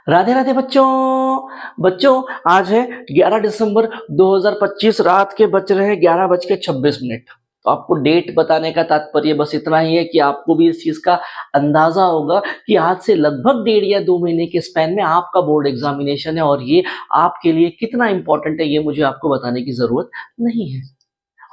राधे राधे बच्चों। बच्चों आज है 11 दिसंबर 2025, रात के बज रहे हैं 11:26। तो आपको डेट बताने का तात्पर्य बस इतना ही है कि आपको भी इस चीज का अंदाजा होगा कि आज से लगभग 1.5 या 2 महीने के स्पैन में आपका बोर्ड एग्जामिनेशन है और ये आपके लिए कितना इंपॉर्टेंट है ये मुझे आपको बताने की जरूरत नहीं है।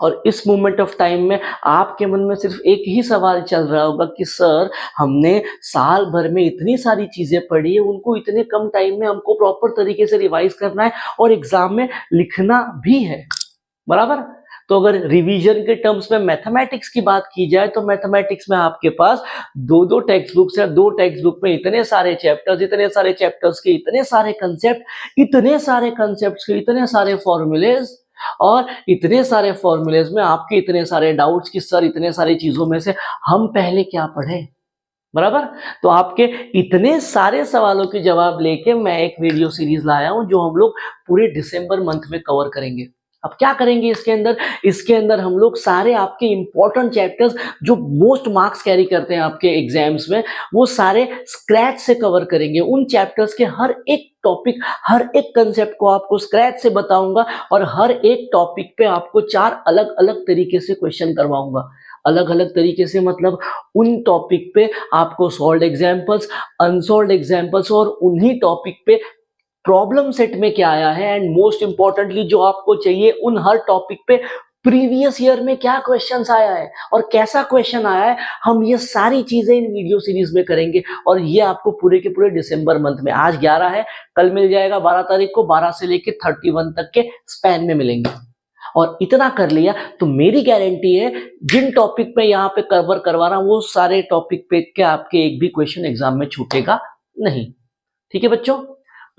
और इस मोमेंट ऑफ टाइम में आपके मन में सिर्फ एक ही सवाल चल रहा होगा कि सर हमने साल भर में इतनी सारी चीजें पढ़ी है, उनको इतने कम टाइम में हमको प्रॉपर तरीके से रिवाइज करना है और एग्जाम में लिखना भी है, बराबर। तो अगर रिवीजन के टर्म्स में मैथमेटिक्स की बात की जाए तो मैथमेटिक्स में आपके पास दो टेक्स्ट बुक्स है। 2 टेक्स्ट बुक में इतने सारे चैप्टर्स के इतने सारे कंसेप्ट के इतने सारे फॉर्मूलेज और इतने सारे फॉर्मूलेज में आपके इतने सारे डाउट्स कि सर इतने सारी चीजों में से हम पहले क्या पढ़े, बराबर। तो आपके इतने सारे सवालों के जवाब लेके मैं एक वीडियो सीरीज लाया हूं जो हम लोग पूरे दिसंबर मंथ में कवर करेंगे। अब क्या करेंगे इसके अंदर हम लोग सारे आपके इंपॉर्टेंट चैप्टर्स जो मोस्ट मार्क्स कैरी करते हैं आपके एग्जाम्स में, वो सारे स्क्रैच से कवर करेंगे। उन चैप्टर्स के हर एक टॉपिक, हर एक कंसेप्ट को आपको स्क्रैच से बताऊंगा और हर एक टॉपिक पे आपको 4 अलग अलग तरीके से क्वेश्चन करवाऊंगा। अलग अलग तरीके से मतलब उन टॉपिक पे आपको सॉल्व्ड एग्जाम्पल्स, अनसॉल्व्ड एग्जाम्पल्स और उन्हीं टॉपिक पे प्रॉब्लम सेट में क्या आया है एंड मोस्ट इंपॉर्टेंटली जो आपको चाहिए उन हर टॉपिक पे प्रीवियस ईयर में क्या क्वेश्चंस आया है और कैसा क्वेश्चन आया है, हम ये सारी चीजें इन वीडियो सीरीज में करेंगे। और ये आपको पूरे के पूरे दिसंबर मंथ में, आज 11 है, कल मिल जाएगा 12 तारीख को, 12 से लेके 31 तक के स्पैन में मिलेंगे। और इतना कर लिया तो मेरी गारंटी है जिन टॉपिक पे यहाँ पे कवर करवा रहा हूं वो सारे टॉपिक पे के आपके एक भी क्वेश्चन एग्जाम में छूटेगा नहीं। ठीक है बच्चों,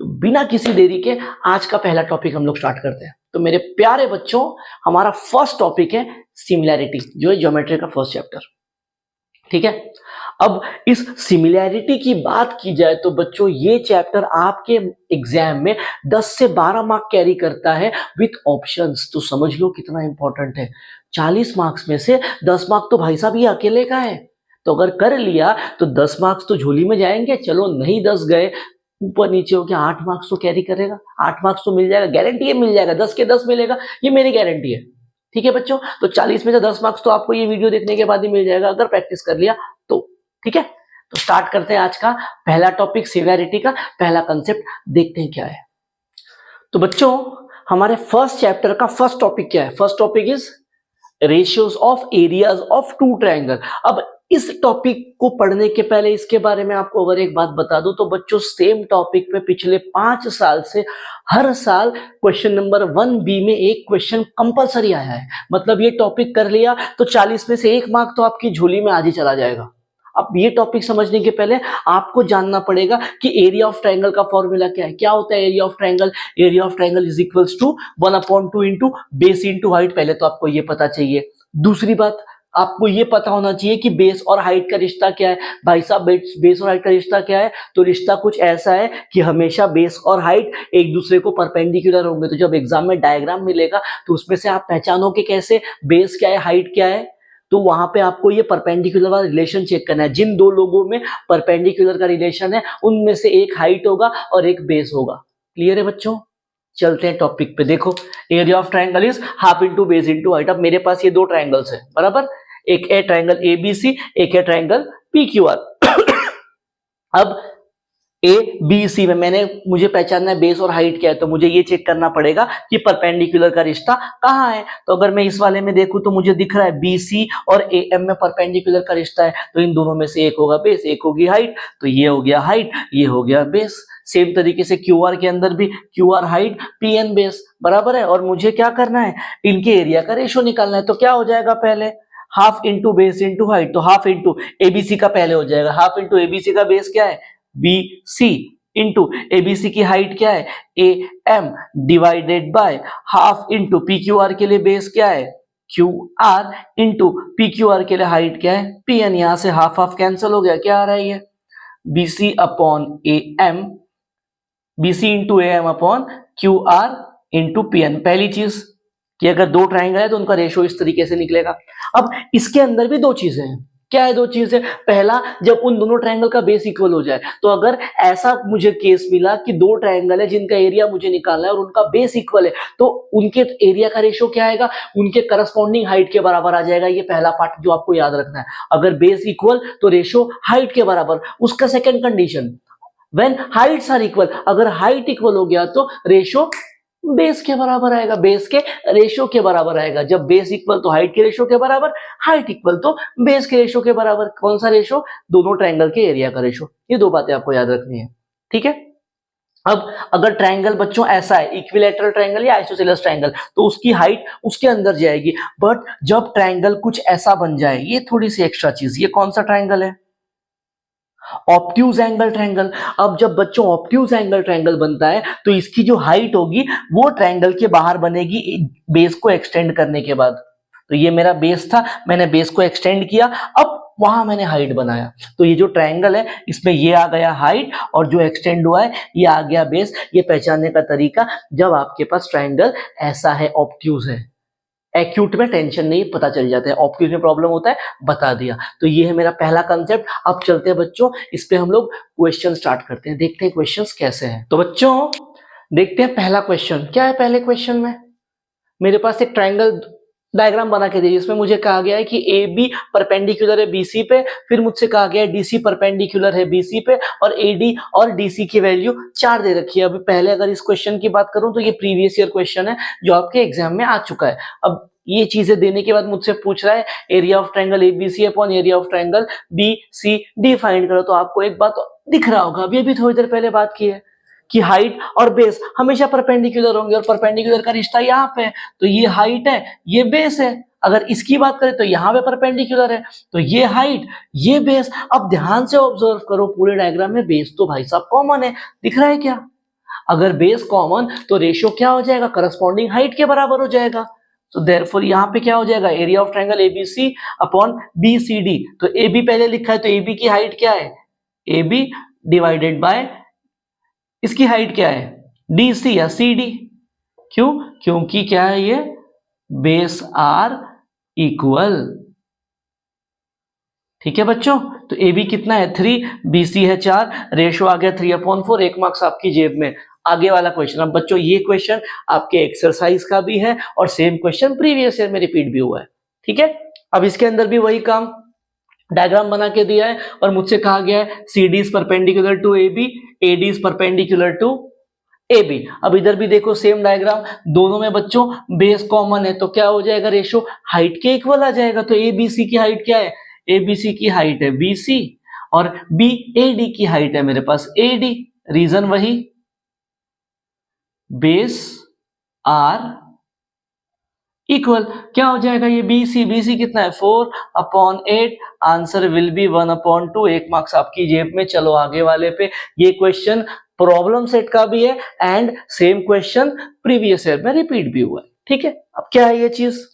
तो बिना किसी देरी के आज का पहला टॉपिक हम लोग स्टार्ट करते हैं। तो मेरे प्यारे बच्चों, हमारा फर्स्ट टॉपिक है सिमिलैरिटी, जो है ज्योमेट्री का फर्स्ट चैप्टर। ठीक है, अब इस सिमिलैरिटी की बात की जाए तो बच्चों ये चैप्टर आपके एग्जाम में 10 से 12 मार्क कैरी करता है विथ ऑप्शंस। तो समझ लो कितना इंपॉर्टेंट है। 40 मार्क्स में से 10 मार्क तो भाई साहब ये अकेले का है। तो अगर कर लिया तो 10 मार्क्स तो झोली में जाएंगे। चलो नहीं 10 गए, ऊपर नीचे हो गया, 8 मार्क्स तो कैरी करेगा। 8 मार्क्स तो मिल जाएगा, गारंटी है मिल जाएगा, 10 के 10 मिलेगा, ये मेरी गारंटी है। ठीक है बच्चों, तो 40 में से 10 मार्क्स तो आपको ये वीडियो देखने के बाद ही मिल जाएगा अगर प्रैक्टिस कर लिया तो। ठीक है, तो स्टार्ट करते हैं आज का पहला टॉपिक, सिमिलैरिटी का पहला कंसेप्ट, देखते हैं क्या है। तो बच्चों हमारे फर्स्ट चैप्टर का फर्स्ट टॉपिक क्या है? First topic is ratios of areas of 2 triangle. अब इस टॉपिक को पढ़ने के पहले इसके बारे में आपको अगर एक बात बता दूं तो बच्चों सेम टॉपिक पे पिछले 5 साल से हर साल क्वेश्चन नंबर 1B में एक क्वेश्चन कंपलसरी आया है। मतलब ये टॉपिक कर लिया तो 40 में से 1 मार्क तो आपकी झोली में आज ही चला जाएगा। अब ये टॉपिक समझने के पहले आपको जानना पड़ेगा कि एरिया ऑफ ट्रायंगल का फॉर्मूला क्या है। क्या होता है area of triangle? Area of triangle is equals to 1/2 into base into height. पहले तो आपको ये पता चाहिए। दूसरी बात, आपको ये पता होना चाहिए कि बेस और हाइट का रिश्ता क्या है। भाई साहब बेस और हाइट का रिश्ता क्या है? तो रिश्ता कुछ ऐसा है कि हमेशा बेस और हाइट एक दूसरे को परपेंडिकुलर होंगे। तो जब एग्जाम में डायग्राम मिलेगा तो उसमें से आप पहचानोगे कैसे बेस क्या है हाइट क्या है। तो वहां पे आपको ये परपेंडिकुलर वाला रिलेशन चेक करना है। जिन 2 लोगों में परपेंडिकुलर का रिलेशन है उनमें से एक हाइट होगा और एक बेस होगा। क्लियर है बच्चों? चलते हैं टॉपिक पे। देखो area of triangle is half into base into height. अब मेरे पास ये 2 ट्रायंगल्स है, बराबर। एक है ट्रायंगल ABC, एक है ट्रायंगल PQR। अब ABC में मुझे पहचानना है बेस और हाइट क्या है, तो मुझे ये चेक करना पड़ेगा कि परपेंडिकुलर का रिश्ता कहाँ है। तो अगर मैं इस वाले में देखूं तो मुझे दिख रहा है BC और AM में परपेंडिकुलर का रिश्ता है। तो इन दोनों में से एक होगा बेस, एक होगी हाइट। तो ये हो गया हाइट, ये हो गया बेस। सेम तरीके से QR के अंदर भी QR हाइट PN बेस, बराबर है। और मुझे क्या करना है, इनके एरिया का रेशियो निकालना है। तो क्या हो जाएगा, पहले half into base into height. तो हाफ इंटू ABC का पहले हो जाएगा, हाफ इंटू ABC का बेस क्या है BC इंटू ABC की हाइट क्या है AM divided by half into PQR के लिए बेस क्या है QR इंटू PQR के लिए हाइट क्या है PN। यहां से हाफ हाफ कैंसिल हो गया, क्या आ रहा है ये BC upon AM, BC into AM upon QR into PN। पहली चीज कि अगर 2 ट्रायंगल है तो उनका रेशियो इस तरीके से निकलेगा। अब इसके अंदर भी 2 चीजें हैं। क्या है दो चीजें? पहला, जब उन दोनों ट्रायंगल का बेस इक्वल हो जाए। तो अगर ऐसा मुझे केस मिला कि दो ट्रायंगल है जिनका एरिया मुझे निकालना है और उनका बेस इक्वल है, तो उनके एरिया का रेशियो क्या आएगा? उनके करस्पॉन्डिंग हाइट के बराबर आ जाएगा। ये पहला पार्ट जो आपको याद रखना है। अगर बेस इक्वल तो रेशियो हाइट के बराबर। उसका second condition, when heights are equal, अगर हाइट इक्वल हो गया तो रेशियो बेस के बराबर आएगा, बेस के रेशियो के बराबर आएगा। जब बेस इक्वल तो हाइट के रेशियो के बराबर, हाइट इक्वल तो बेस के रेशियो के बराबर। कौन सा रेशियो? दोनों ट्रायंगल के एरिया का रेशियो। ये दो बातें आपको याद रखनी है, ठीक है। अब अगर ट्रायंगल बच्चों ऐसा है, इक्विलैटरल ट्रायंगल या आइसोसेलेस ट्रायंगल, तो उसकी हाइट उसके अंदर जाएगी। बट जब ट्रायंगल कुछ ऐसा बन जाए, ये थोड़ी सी एक्स्ट्रा चीज, ये कौन सा ट्रायंगल है? Obtuse angle triangle. अब जब बच्चों ऑब्ट्यूज एंगल ट्रायंगल बनता है तो इसकी जो हाइट होगी वो ट्रायंगल के बाहर बनेगी बेस को एक्सटेंड करने के बाद। तो ये मेरा बेस था, मैंने बेस को एक्सटेंड किया, अब वहां मैंने हाइट बनाया। तो ये जो ट्रायंगल है इसमें ये आ गया हाइट और जो एक्सटेंड हुआ है ये आ गया बेस। ये पहचानने का तरीका, जब आपके पास ट्रायंगल ऐसा है, ऑब्ट्यूज है। एक्यूट में टेंशन नहीं, पता चल जाता है। ऑब्ट्यूज में प्रॉब्लम होता है, बता दिया। तो ये है मेरा पहला कंसेप्ट। अब चलते हैं बच्चों, इस पे हम लोग क्वेश्चन स्टार्ट करते हैं, देखते हैं क्वेश्चंस कैसे हैं। तो बच्चों देखते हैं पहला क्वेश्चन क्या है। पहले क्वेश्चन में मेरे पास एक ट्रायंगल डायग्राम बना के दीजिए। इसमें मुझे कहा गया है कि ए बी परपेंडिकुलर है बीसी पे, फिर मुझसे कहा गया है डीसी परपेंडिकुलर है बीसी पे, और एडी और डीसी की वैल्यू 4 दे रखी है। अभी पहले अगर इस क्वेश्चन की बात करूं तो ये प्रीवियस ईयर क्वेश्चन है जो आपके एग्जाम में आ चुका है। अब ये चीजें देने के बाद मुझसे पूछ रहा है area of triangle ABC upon area of triangle BCD find करो। तो आपको एक बात दिख रहा होगा, अभी थोड़ी देर पहले बात की है कि हाइट और बेस हमेशा परपेंडिकुलर होंगे, और परपेंडिकुलर का रिश्ता यहाँ पे है। तो ये हाइट है, ये बेस है। अगर इसकी बात करें तो यहाँ पे परपेंडिकुलर है, तो ये हाइट, ये बेस। अब ध्यान से ऑब्जर्व करो, पूरे डायग्राम में बेस तो भाई साहब कॉमन है, दिख रहा है क्या? अगर बेस कॉमन तो रेशियो क्या हो जाएगा? करस्पॉन्डिंग हाइट के बराबर हो जाएगा। तो देयरफॉर यहाँ पे क्या हो जाएगा? Area of triangle ABC upon BCD. तो एबी पहले लिखा है तो एबी की हाइट क्या है? एबी डिवाइडेड बाय इसकी हाइट क्या है? डीसी या सीडी। क्यों? क्योंकि क्या है, ये बेस आर इक्वल। ठीक है बच्चों, तो ए बी कितना है? 3, बीसी है 4, रेशो आ गया 3/4। 1 मार्क्स आपकी जेब में। आगे वाला क्वेश्चन। अब बच्चों ये क्वेश्चन आपके एक्सरसाइज का भी है और सेम क्वेश्चन प्रीवियस ईयर में रिपीट भी हुआ है। ठीक है, अब इसके अंदर भी वही काम, डायग्राम बना के दिया है और मुझसे कहा गया है C D is perpendicular to A B, A D is perpendicular to A B. अब इधर भी देखो सेम डायग्राम, दोनों में बच्चों बेस कॉमन है, तो क्या हो जाएगा? रेशो हाइट के इक्वल आ जाएगा। तो ए बी सी की हाइट क्या है? ए बी सी की हाइट है बी सी, और बी ए डी की हाइट है मेरे पास ए डी। रीजन वही, बेस आर इक्वल। क्या हो जाएगा ये? बी सी कितना है? 4/8। Answer will be 1/2। 1 मार्क्स आपकी जेब में। चलो आगे वाले पे। ये क्वेश्चन प्रॉब्लम सेट का भी है and same question previous year में रिपीट भी हुआ है। ठीक है, अब क्या है ये चीज?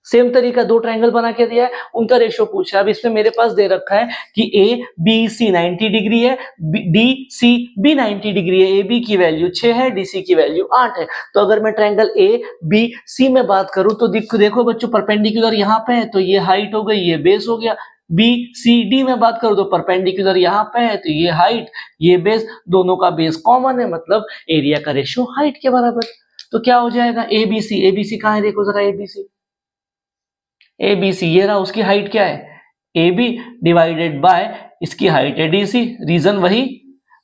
सेम तरीका, दो ट्रायंगल बना के दिया है, उनका रेशियो पूछा है। अब इसमें मेरे पास दे रखा है कि ए बी सी 90 डिग्री है, डी सी बी 90 डिग्री है। ए बी की वैल्यू 6 है, डी सी की वैल्यू 8 है। तो अगर मैं ट्रायंगल ए बी सी में बात करूं तो देखो बच्चों, परपेंडिकुलर यहाँ पे है तो ये हाइट हो गई, ये बेस हो गया। बी सी डी में बात करूं तो परपेंडिकुलर यहाँ पे है तो ये हाइट, ये बेस, दोनों का बेस कॉमन है, मतलब एरिया का रेशियो हाइट के बराबर। तो क्या हो जाएगा? एबीसी कहाँ है? देखो जरा एबीसी, एबीसी ये रहा, उसकी हाइट क्या है? ए बी डिवाइडेड बाय इसकी हाइट है डीसी। रीजन वही,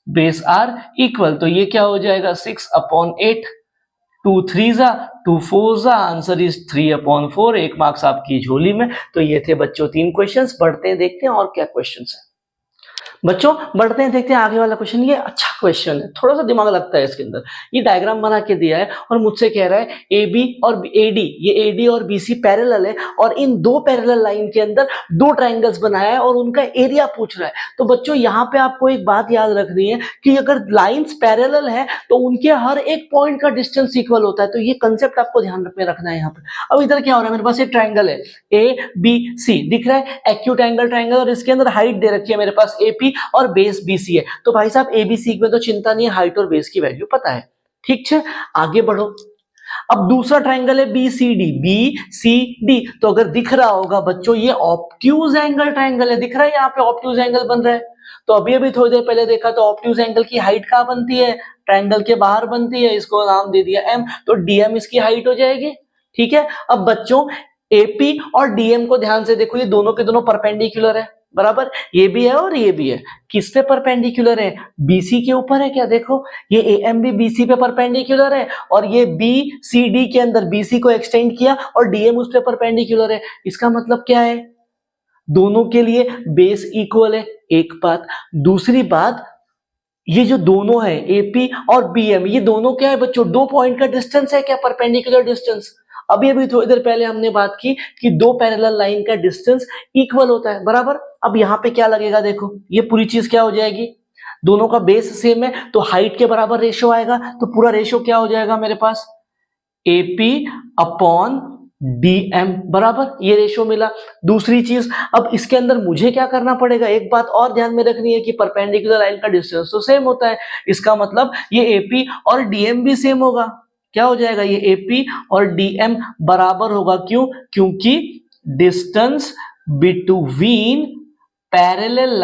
बेस आर इक्वल। तो ये क्या हो जाएगा? 6/8। 2 3 जा 2 4 जा, आंसर इज 3/4। 1 मार्क्स आपकी झोली में। तो ये थे बच्चों 3 क्वेश्चंस। बढ़ते हैं, देखते हैं और क्या क्वेश्चंस है बच्चों। बढ़ते हैं, देखते हैं आगे वाला क्वेश्चन। ये अच्छा क्वेश्चन है, थोड़ा सा दिमाग लगता है इसके अंदर। ये डायग्राम बना के दिया है और मुझसे कह रहा है ए बी और ए डी, ये ए डी और बी सी पैरेलल है, और इन दो पैरेलल लाइन के अंदर दो ट्राइंगल्स बनाया है और उनका एरिया पूछ रहा है। तो बच्चों यहाँ पे आपको एक बात याद रखनी है कि अगर लाइन्स पैरेलल है तो उनके हर एक पॉइंट का डिस्टेंस इक्वल होता है। तो ये कंसेप्ट आपको ध्यान में रखना है यहाँ पे। अब इधर क्या हो रहा है? मेरे पास एक ट्राइंगल है ए बी सी, दिख रहा है, एक्यूट एंगल ट्राइंगल, और इसके अंदर हाइट दे रखी है मेरे पास एपी और बेस बीसी है। तो भाई साहब एबीसी में तो चिंता नहीं है, हाइट और बेस की वैल्यू पता है। ठीक है, आगे बढ़ो। अब दूसरा ट्राइंगल है BCD, तो अगर दिख रहा होगा बच्चों ये ऑब्ट्यूज एंगल ट्राइंगल है, दिख रहा है यहाँ पे ऑब्ट्यूज एंगल बन रहा है। तो अभी अभी थोड़ी देर पहले देखा तो ऑब्ट्यूज एंगल की हाइट कहाँ बनती है, ट्राइंगल के बाहर बनती है, इसको नाम दे दिया M, तो DM इसकी हाइट हो जाएगी। ठीक है, अब बच्चों AP और DM को ध्यान से देखो, ये दोनों के दोनों परपेंडिकुलर है, बराबर, ये भी है और ये भी है। किस पे परपेंडिकुलर है, BC के ऊपर है क्या, देखो ये AM भी BC पे परपेंडिकुलर है और ये BCD के अंदर BC को एक्सटेंड किया और DM उस पे परपेंडिकुलर है। इसका मतलब क्या है, दोनों के लिए बेस इक्वल है, एक बात। दूसरी बात, ये जो दोनों है AP और BM, ये दोनों क्या है बच्चों, दो पॉइंट का डिस्टेंस है क्या, परपेंडिकुलर डिस्टेंस। अभी अभी थोड़ी देर पहले हमने बात की कि दो पैरेलल लाइन का डिस्टेंस इक्वल होता है, बराबर। अब यहाँ पे क्या लगेगा, देखो ये पूरी चीज क्या हो जाएगी, दोनों का बेस सेम है तो हाइट के बराबर रेशो आएगा, तो पूरा रेशो क्या हो जाएगा मेरे पास, AP अपॉन DM, बराबर, ये रेशो मिला। दूसरी चीज, अब इसके अंदर मुझे क्या करना पड़ेगा, एक बात और ध्यान में रखनी है कि परपेंडिकुलर लाइन का डिस्टेंस तो सेम होता है, इसका मतलब ये AP और DM भी सेम होगा। क्या हो जाएगा, ये AP और DM बराबर होगा, क्यों, क्योंकि distance between parallel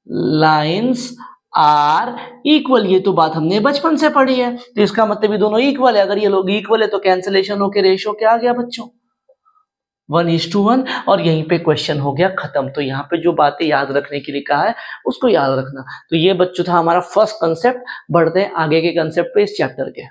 lines are equal, ये तो बात हमने बचपन से पढ़ी है, तो इसका मतलब ये दोनों इक्वल है। अगर ये लोग इक्वल है तो कैंसिलेशन होकर रेशियो क्या आ गया बच्चों, 1:1, और यहीं पे क्वेश्चन हो गया खत्म। तो यहाँ पे जो बातें याद रखने के लिए कहा है उसको याद रखना। तो ये बच्चों था हमारा फर्स्ट कंसेप्ट। बढ़ते हैं आगे के कंसेप्ट पे इस चैप्टर के।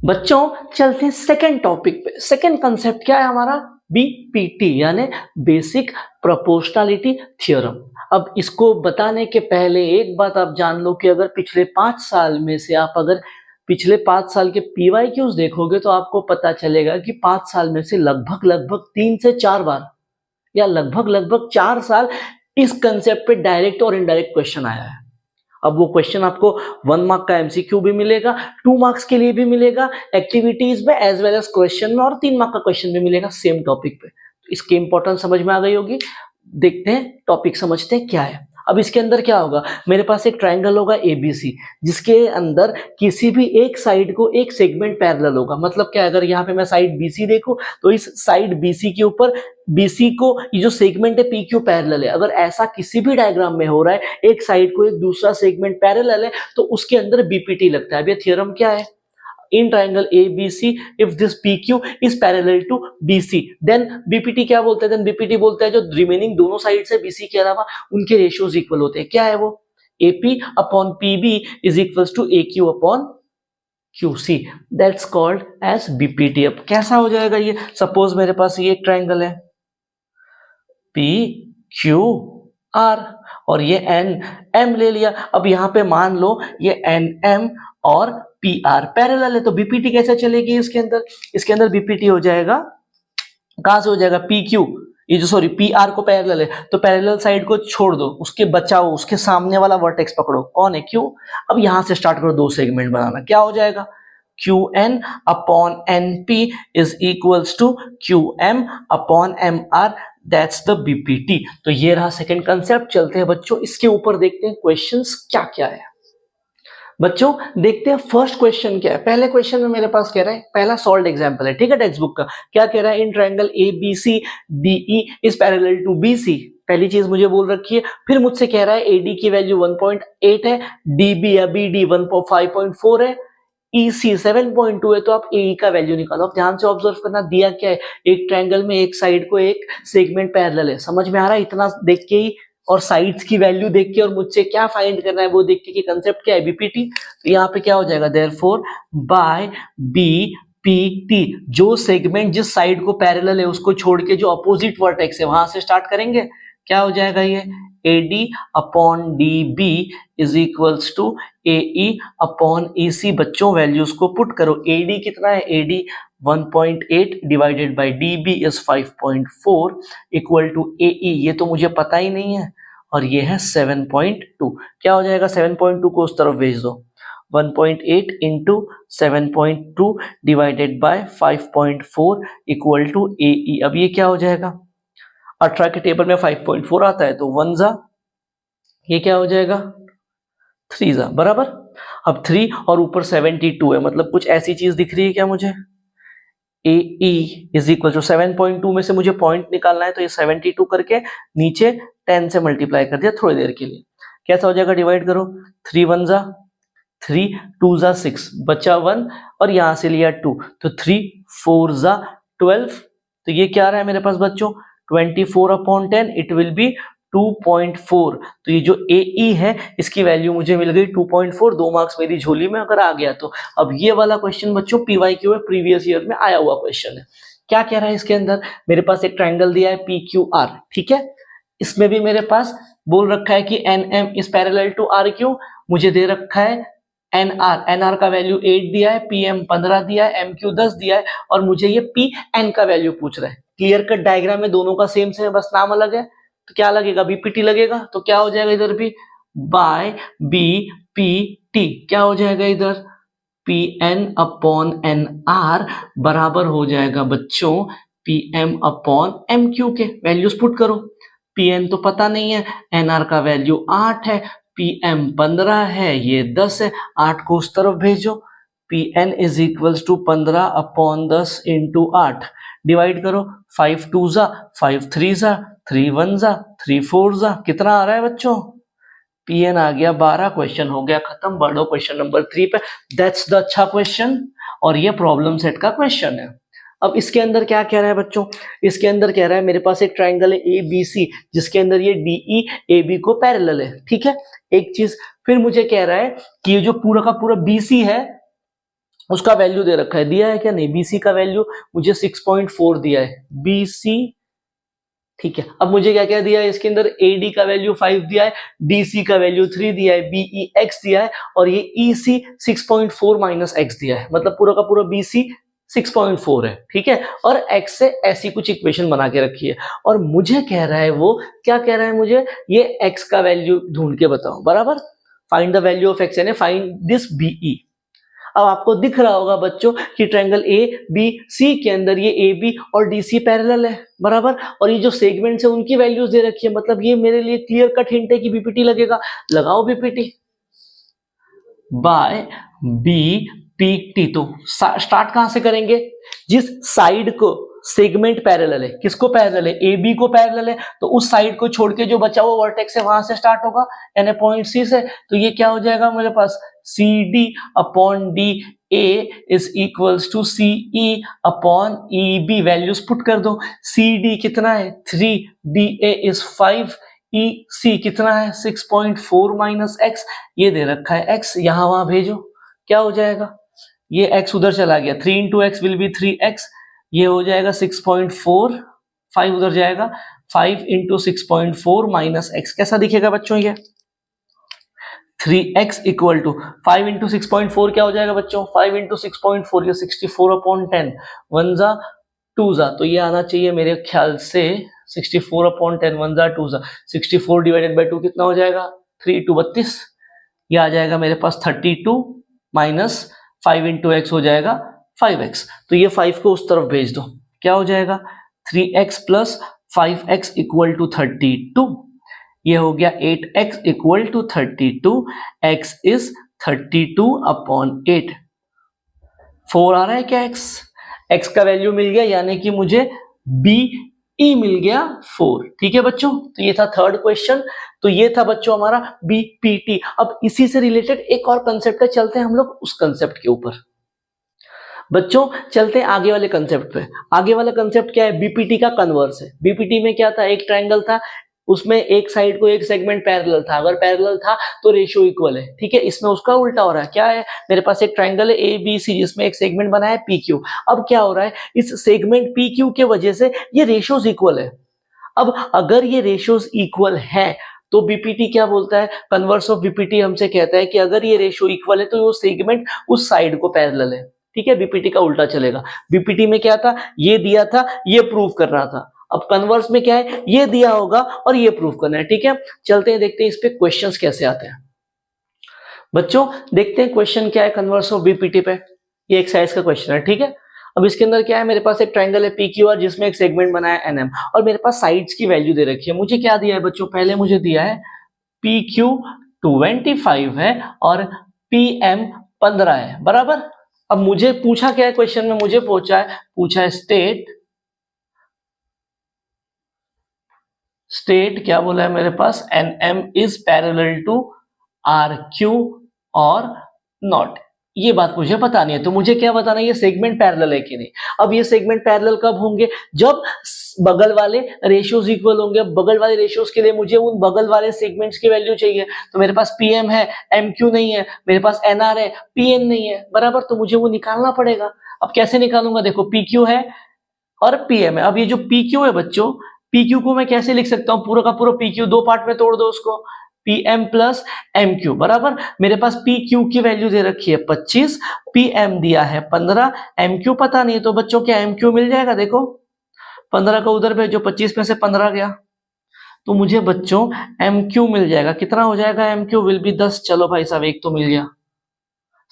बच्चों चलते हैं सेकंड टॉपिक पे। सेकंड कंसेप्ट क्या है हमारा, BPT यानी बेसिक प्रोपोर्शनलिटी थ्योरम। अब इसको बताने के पहले एक बात आप जान लो कि अगर पिछले 5 साल में से आप अगर पिछले 5 साल के PYQs देखोगे तो आपको पता चलेगा कि 5 साल में से लगभग 3 से 4 बार या लगभग 4 साल इस कंसेप्ट पे डायरेक्ट और इनडायरेक्ट क्वेश्चन आया है। अब वो क्वेश्चन आपको 1 मार्क का MCQ भी मिलेगा, 2 मार्क्स के लिए भी मिलेगा, एक्टिविटीज में एज वेल एज क्वेश्चन में, और 3 मार्क का क्वेश्चन भी मिलेगा सेम टॉपिक पे। तो इसकी इंपॉर्टेंस समझ में आ गई होगी। देखते हैं टॉपिक, समझते हैं क्या है। अब इसके अंदर क्या होगा, मेरे पास एक ट्रायंगल होगा ABC, जिसके अंदर किसी भी एक साइड को एक सेगमेंट पैरेलल होगा। मतलब क्या, अगर यहाँ पे मैं साइड BC देखूं तो इस साइड BC के ऊपर BC को ये जो सेगमेंट है PQ पैरेलल है। अगर ऐसा किसी भी डायग्राम में हो रहा है, एक साइड को एक दूसरा सेगमेंट पैरेलल है, तो उसके अंदर BPT लगता है। अब ये थ्योरम क्या है, in triangle ABC if this PQ is parallel to BC then BPT क्या बोलते हैं, then BPT बोलता है जो रिमेनिंग दोनों साइड से BC के अलावा उनके रेशियोज इक्वल होते हैं। क्या है वो, AP upon PB is equals to AQ upon QC, that's called as BPT। अब कैसा हो जाएगा ये, सपोज मेरे पास ये एक ट्राइंगल है PQR और ये NM ले लिया। अब यहाँ पे मान लो ये NM और PR पैरेलल है, तो BPT कैसे चलेगी इसके अंदर, इसके अंदर BPT हो जाएगा, कहां से हो जाएगा, PQ, ये जो सॉरी PR को पैरेलल है तो पैरेलल साइड को छोड़ दो, उसके बचाओ, उसके सामने वाला वर्टेक्स पकड़ो, कौन है, Q। अब यहां से स्टार्ट करो दो सेगमेंट बनाना, क्या हो जाएगा, QN upon NP is equals to QM upon MR, that's the BPT। तो ये रहा सेकंड कंसेप्ट। चलते हैं बच्चों इसके ऊपर, देखते हैं क्वेश्चंस क्या क्या है। बच्चों देखते हैं फर्स्ट क्वेश्चन क्या है। पहले क्वेश्चन में मेरे पास कह रहा है, पहला सॉल्व्ड एग्जांपल है, ठीक है, टेक्स्ट बुक का। क्या कह रहा है, in triangle ABC DE is parallel to BC, पहली चीज मुझे बोल रखी है। फिर मुझसे कह रहा है AD की वैल्यू 1.8 है, DB या BD 5.4 है, EC 7.2 है, तो आप AE का वैल्यू निकालो। अब ध्यान से ऑब्जर्व करना, दिया क्या है, एक ट्रायंगल में एक साइड को एक सेगमेंट पैरेलल है, समझ में आ रहा है, इतना देख के ही, और साइड्स की वैल्यू देख के और मुझसे क्या फाइंड करना है वो देख के कि कंसेप्ट क्या है, BPT। तो यहाँ पे क्या हो जाएगा, देयरफॉर बाय BPT, जो सेगमेंट जिस साइड को पैरेलल है उसको छोड़ के जो अपोजिट वर्टेक्स है वहां से स्टार्ट करेंगे, क्या हो जाएगा ये, AD upon DB is equals to AE upon EC। बच्चों वैल्यूज को पुट करो, AD कितना है, AD 1.8 divided by DB is 5.4 equal to AE, ये तो मुझे पता ही नहीं है, और ये है 7.2। क्या हो जाएगा, 7.2 को उस तरफ भेज दो, 1.8 into 7.2 divided by 5.4 equal to AE। अब ये क्या हो जाएगा, 18 के टेबल में 5.4 आता है तो 1 जा, ये क्या हो जाएगा 3 जा, बराबर। अब 3 और ऊपर 72 है, मतलब कुछ ऐसी चीज दिख रही है क्या मुझे? ए ई इज इक्वल टू 7.2 में से मुझे पॉइंट निकालना है, तो ये 72 करके नीचे 10 से मल्टीप्लाई कर दिया थोड़ी देर के लिए। कैसा हो जाएगा? डिवाइड करो, 3 1 जा 3, 2 जा 6, बचा 1 और यहां से लिया 2, तो 3 4 जा 12। तो ये क्या आ रहा है मेरे पास बच्चों? 24/10, इट विल बी 2.4। तो ये जो ए ई है इसकी वैल्यू मुझे मिल गई 2.4, 2 मार्क्स मेरी झोली में अगर आ गया तो। अब ये वाला क्वेश्चन बच्चों PYQ है, प्रीवियस ईयर में आया हुआ क्वेश्चन है। क्या कह रहा है इसके अंदर? मेरे पास एक ट्राइंगल दिया है PQR, ठीक है, इसमें भी मेरे पास बोल रखा है कि NM is parallel to RQ, मुझे दे रखा है NR का वैल्यू 8 दिया है, PM 15 दिया है, MQ 10 दिया है और मुझे ये PN का वैल्यू पूछ रहा है। क्लियर कट डायग्राम में दोनों का सेम है, बस नाम अलग है। तो क्या लगेगा? BPT लगेगा। तो क्या हो जाएगा इधर भी? बाय BPT क्या हो जाएगा इधर? PN/NR बराबर हो जाएगा बच्चों PM/MQ के। वैल्यूज पुट करो। PN तो पता नहीं है, NR का वैल्यू 8 है, PM 15 है, ये 10 है, 8 को उस तरफ भेजो। PN is equals to 15/10 into 8, divide करो, 5 2 जा 5 3 जा 3 1 जा 3 4 जा, कितना आ रहा है बच्चों? PN आ गया 12। क्वेश्चन हो गया खत्म। बढ़ो क्वेश्चन नंबर 3 पे। दैट्स द अच्छा क्वेश्चन और ये प्रॉब्लम सेट का क्वेश्चन है। अब इसके अंदर क्या कह रहा है बच्चों? इसके अंदर कह रहा है मेरे पास एक ट्राइंगल है ABC जिसके अंदर ये DE AB को पैरेलल है, ठीक है। एक चीज फिर मुझे कह रहा है कि ये जो पूरा का पूरा BC है उसका वैल्यू दे रखा है, दिया है क्या? नहीं, BC का वैल्यू मुझे 6.4 दिया है, BC, ठीक है। अब मुझे क्या क्या दिया है इसके अंदर? AD का वैल्यू 5 दिया है, DC का वैल्यू 3 दिया है, BEX दिया है और ये EC 6.4 माइनस x दिया है, मतलब पूरा का पूरा BC 6.4 है, ठीक है। और x से ऐसी कुछ इक्वेशन बना के रखी है और मुझे कह रहा है, वो क्या कह रहा है मुझे? ये x का वैल्यू ढूंढ के बताओ, बराबर। Find the value of x यानी फाइंड दिस BE। अब आपको दिख रहा होगा बच्चों कि ट्रायंगल ABC के अंदर ये AB और DC पैरेलल है, बराबर। और ये जो सेगमेंट्स है उनकी वैल्यूज दे रखी है, मतलब ये मेरे लिए क्लियर कट हिंट है कि BPT लगेगा। लगाओ BPT बाय BPT। तो स्टार्ट कहां से करेंगे? जिस साइड को सेगमेंट पैरेलल है, किसको पैरेलल है? AB को पैरेलल है, तो उस साइड को छोड़ के जो बचा वो वर्टेक्स है वहां से स्टार्ट होगा, यानी पॉइंट C से। तो ये क्या हो जाएगा मेरे पास? CD/DA is equals to CE/EB। Values put कर दो। CD कितना है? 3, DA इज 5, EC कितना है? 6.4 माइनस x, ये दे रखा है x, यहां वहां भेजो, क्या हो जाएगा? ये x उधर चला गया, 3 into x will be 3x, ये हो जाएगा 6.4, 5 उधर जाएगा, 5 इंटू 6.4 माइनस x, कैसा दिखेगा बच्चों? ये 3x इक्वल टू 5 इंटू 6.4 क्या हो जाएगा बच्चों? 5 इंटू 6.4 ये 64/10, 1 जा 2 जा, तो ये आना चाहिए मेरे ख्याल से 64/10, 1 जा 2 जा, 64 डिवाइडेड बाई 2 कितना हो जाएगा? 3 2 32, ये आ जाएगा मेरे पास 32 माइनस 5 इंटू एक्स हो जाएगा 5x। तो ये 5 को उस तरफ भेज दो, क्या हो जाएगा? 3x plus 5x equal to 32, ये हो गया 8x equal to 32, x is 32/8। 4 आ रहा है क्या? x का वैल्यू मिल गया, यानी कि मुझे BE मिल गया 4, ठीक है बच्चों। तो ये था थर्ड क्वेश्चन। तो ये था बच्चों हमारा BPT। अब इसी से रिलेटेड एक और कंसेप्ट है, चलते हैं हम लोग उस कंसेप्ट के ऊपर। बच्चों चलते हैं आगे वाले कंसेप्ट पे। आगे वाला कंसेप्ट क्या है? BPT का कन्वर्स है। BPT में क्या था? एक ट्रायंगल था, उसमें एक साइड को एक सेगमेंट पैरेलल था, अगर पैरेलल था तो रेशियो इक्वल है, ठीक है। इसमें उसका उल्टा हो रहा है। क्या है? मेरे पास एक ट्रायंगल है ABC जिसमें एक सेगमेंट बना है PQ। अब क्या हो रहा है? इस सेगमेंट PQ के वजह से ये रेशियोज इक्वल है। अब अगर ये रेशियोज इक्वल है तो BPT क्या बोलता है? कन्वर्स ऑफ BPT हमसे कहता है कि अगर ये रेशियो इक्वल है तो वो सेगमेंट उस साइड को पैरेलल है, ठीक है। BPT का उल्टा चलेगा। BPT में क्या था? ये दिया था, ये प्रूव करना था। अब कन्वर्स में क्या है? ये दिया होगा और ये प्रूव करना है, ठीक है। चलते हैं, देखते हैं इस पे क्वेश्चंस कैसे आते हैं। बच्चों देखते हैं क्वेश्चन क्या है कन्वर्स ऑफ BPT पे। ये एक्सरसाइज का क्वेश्चन है, ठीक है। अब इसके अंदर क्या है? मेरे पास एक ट्रायंगल है PQR जिसमें एक सेगमेंट बना है NM और मेरे पास साइड्स की वैल्यू दे रखी है। मुझे क्या दिया है बच्चों? पहले मुझे दिया है PQ 25 है और PM 15 है, बराबर। अब मुझे पूछा क्या है क्वेश्चन में, मुझे पूछा है स्टेट क्या बोला है मेरे पास, NM is parallel to RQ और नॉट। ये बात मुझे बतानी है, तो मुझे क्या बताना है, ये सेगमेंट पैरेलल है कि नहीं। अब ये सेगमेंट पैरेलल कब होंगे, जब बगल वाले रेशियोज इक्वल होंगे। बगल वाले रेशियोज के लिए मुझे उन बगल वाले सेगमेंट्स की वैल्यू चाहिए। तो मेरे पास PM है, MQ नहीं है, मेरे पास NR है, PN नहीं है, बराबर। तो मुझे वो निकालना पड़ेगा। अब कैसे निकालूंगा, देखो PQ है और PM है। अब ये जो PQ है बच्चों, PQ को मैं कैसे लिख सकता हूँ, पूरा का पूरा PQ दो पार्ट में तोड़ दो उसको, PM प्लस MQ बराबर। मेरे पास PQ की वैल्यू दे रखी है 25, PM दिया है 15, MQ पता नहीं, तो बच्चों क्या MQ मिल जाएगा, देखो 15 का उधर भेजो, 25 में से 15 गया, तो मुझे बच्चों MQ मिल जाएगा। कितना हो जाएगा, MQ विल बी 10। चलो भाई साहब, एक तो मिल गया।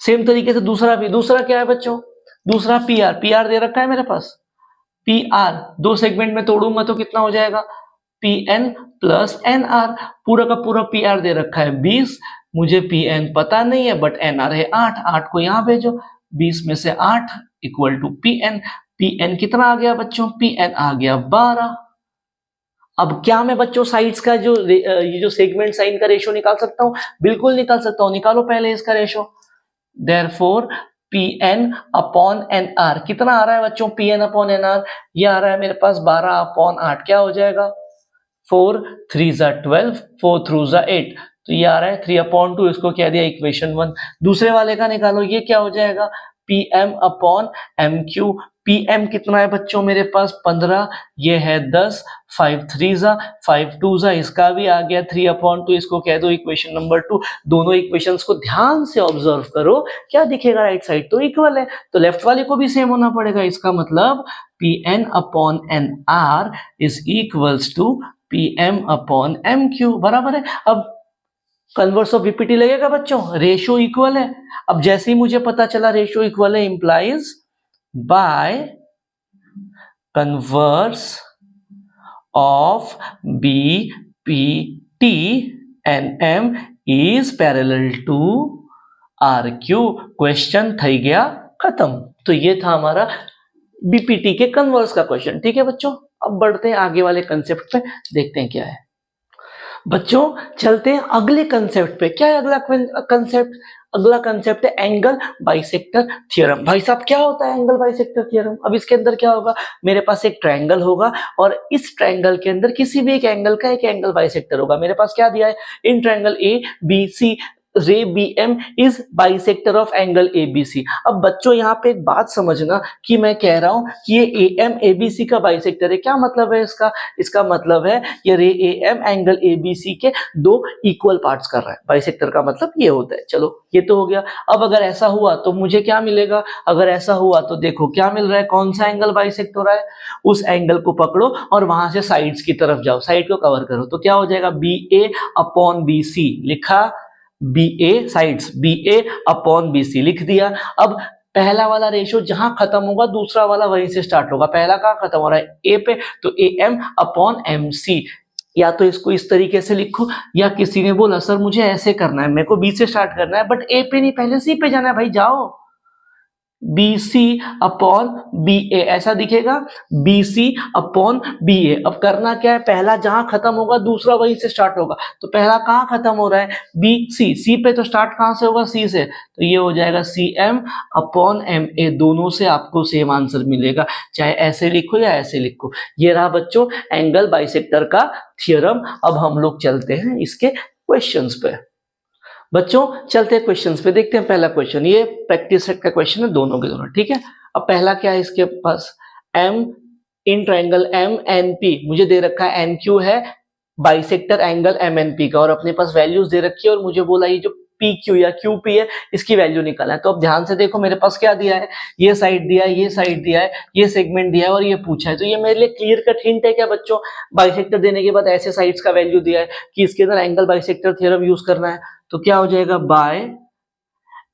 सेम तरीके से दूसरा भी, दूसरा क्या है बच्चों, दूसरा PR दे रखा है मेरे पास। PR दो सेगमेंट में तोड़ूंगा तो कितना हो जाएगा, PN प्लस NR। पूरा का पूरा PR दे रखा है 20, मुझे PN पता नहीं है, बट NR है 8 को यहां भेजो, 20 में से 8 इक्वल टू PN कितना आ गया बच्चों, PN आ गया 12। अब क्या मैं बच्चों साइड्स का जो ये जो सेगमेंट साइन का रेशियो निकाल सकता हूं, बिल्कुल निकाल सकता हूं, निकालो पहले इसका ratio. Therefore PN upon NR कितना आ रहा है बच्चों, PN अपॉन NR ये आ रहा है मेरे पास 12 अपॉन 8, क्या हो जाएगा, 4 3 ज़ा 12, 4 3 ज़ा 8, तो ये आ रहा है 3 अपॉन 2, इसको कह दिया इक्वेशन 1। दूसरे वाले का निकालो, ये क्या हो जाएगा, PM अपॉन MQ। PM कितना है बच्चों मेरे पास 15, ये है 10, 5 3 ज़ा 5 2 ज़ा, इसका भी आ गया 3 अपॉन 2, इसको कह दो इक्वेशन नंबर 2। दोनों इक्वेशंस को ध्यान से ऑब्जर्व करो, क्या दिखेगा, राइट साइड तो इक्वल है, तो लेफ्ट वाले को भी सेम होना पड़ेगा। इसका मतलब PN upon NR is equals to PM upon MQ, बराबर है। अब कन्वर्स ऑफ VPT लगेगा बच्चों, रेशियो इक्वल है। अब जैसे ही मुझे पता चला रेशियो इक्वल है, implies by converse of BPT NM is parallel to RQ। Question थई गया खत्म। तो ये था हमारा BPT के कन्वर्स का क्वेश्चन, ठीक है बच्चों। अब बढ़ते हैं आगे वाले कंसेप्ट पे, देखते हैं क्या है बच्चों। चलते हैं अगले कंसेप्ट पे। क्या है अगला कंसेप्ट, अगला कंसेप्ट है एंगल बाइसेक्टर थ्योरम। भाई साहब क्या होता है एंगल बाइसेक्टर थ्योरम, अब इसके अंदर क्या होगा, मेरे पास एक ट्रायंगल होगा और इस ट्रायंगल के अंदर किसी भी एक एंगल का एक एंगल बाइसेक्टर होगा। मेरे पास क्या दिया है, इन ट्रायंगल ABC रे BM is bisector of angle ABC। अब बच्चों यहाँ पे एक बात समझना कि मैं कह रहा हूं कि ये AM ABC का बाइसेक्टर है, क्या मतलब है इसका, इसका मतलब है ये रे AM एंगल ABC के दो इक्वल पार्ट्स कर रहा है। बाइसेक्टर का मतलब ये होता है। चलो ये तो हो गया। अब अगर ऐसा हुआ तो मुझे क्या मिलेगा, अगर ऐसा हुआ तो देखो क्या मिल रहा है, कौन सा एंगल बाइसेक्ट हो रहा है, उस एंगल को पकड़ो और वहां से साइड्स की तरफ जाओ, साइड को कवर करो, तो क्या हो जाएगा, BA अपॉन BC लिखा, BA sides BA upon BC लिख दिया। अब पहला वाला रेशियो जहां खत्म होगा दूसरा वाला वहीं से स्टार्ट होगा। पहला कहां खत्म हो रहा है, A पे, तो AM अपॉन MC। या तो इसको इस तरीके से लिखो, या किसी ने बोला सर मुझे ऐसे करना है, मेरे को B से स्टार्ट करना है, बट A पे नहीं पहले C पे जाना है, भाई जाओ, BC अपॉन BA ऐसा दिखेगा, BC अपॉन BA। अब करना क्या है, पहला जहां खत्म होगा दूसरा वहीं से स्टार्ट होगा, तो पहला कहां खत्म हो रहा है, BC, C पे, तो स्टार्ट कहां से होगा, C से, तो ये हो जाएगा CM अपॉन MA। दोनों से आपको सेम आंसर मिलेगा, चाहे ऐसे लिखो या ऐसे लिखो। ये रहा बच्चों एंगल बाइसेक्टर का थ्योरम। अब हम लोग चलते हैं इसके क्वेश्चंस पे। बच्चों चलते हैं क्वेश्चंस पे, देखते हैं पहला क्वेश्चन, ये प्रैक्टिस सेट का क्वेश्चन है दोनों के दोनों, ठीक है। अब पहला क्या है इसके पास, M इन ट्रायंगल MNP, मुझे दे रखा है NQ है बाइसेक्टर एंगल MNP का, और अपने पास वैल्यूज दे रखी है और मुझे बोला ये जो PQ या QP है इसकी वैल्यू निकालना है। तो अब ध्यान से देखो मेरे पास क्या दिया है, ये साइड दिया है, ये साइड दिया है, ये सेगमेंट दिया है और ये पूछा है, तो ये मेरे लिए क्लियर कट हिंट है क्या बच्चों, बाइसेक्टर देने के बाद ऐसे साइड्स का वैल्यू दिया है कि इसके अंदर एंगल बाइसेक्टर थ्योरम यूज करना है। तो क्या हो जाएगा, बाय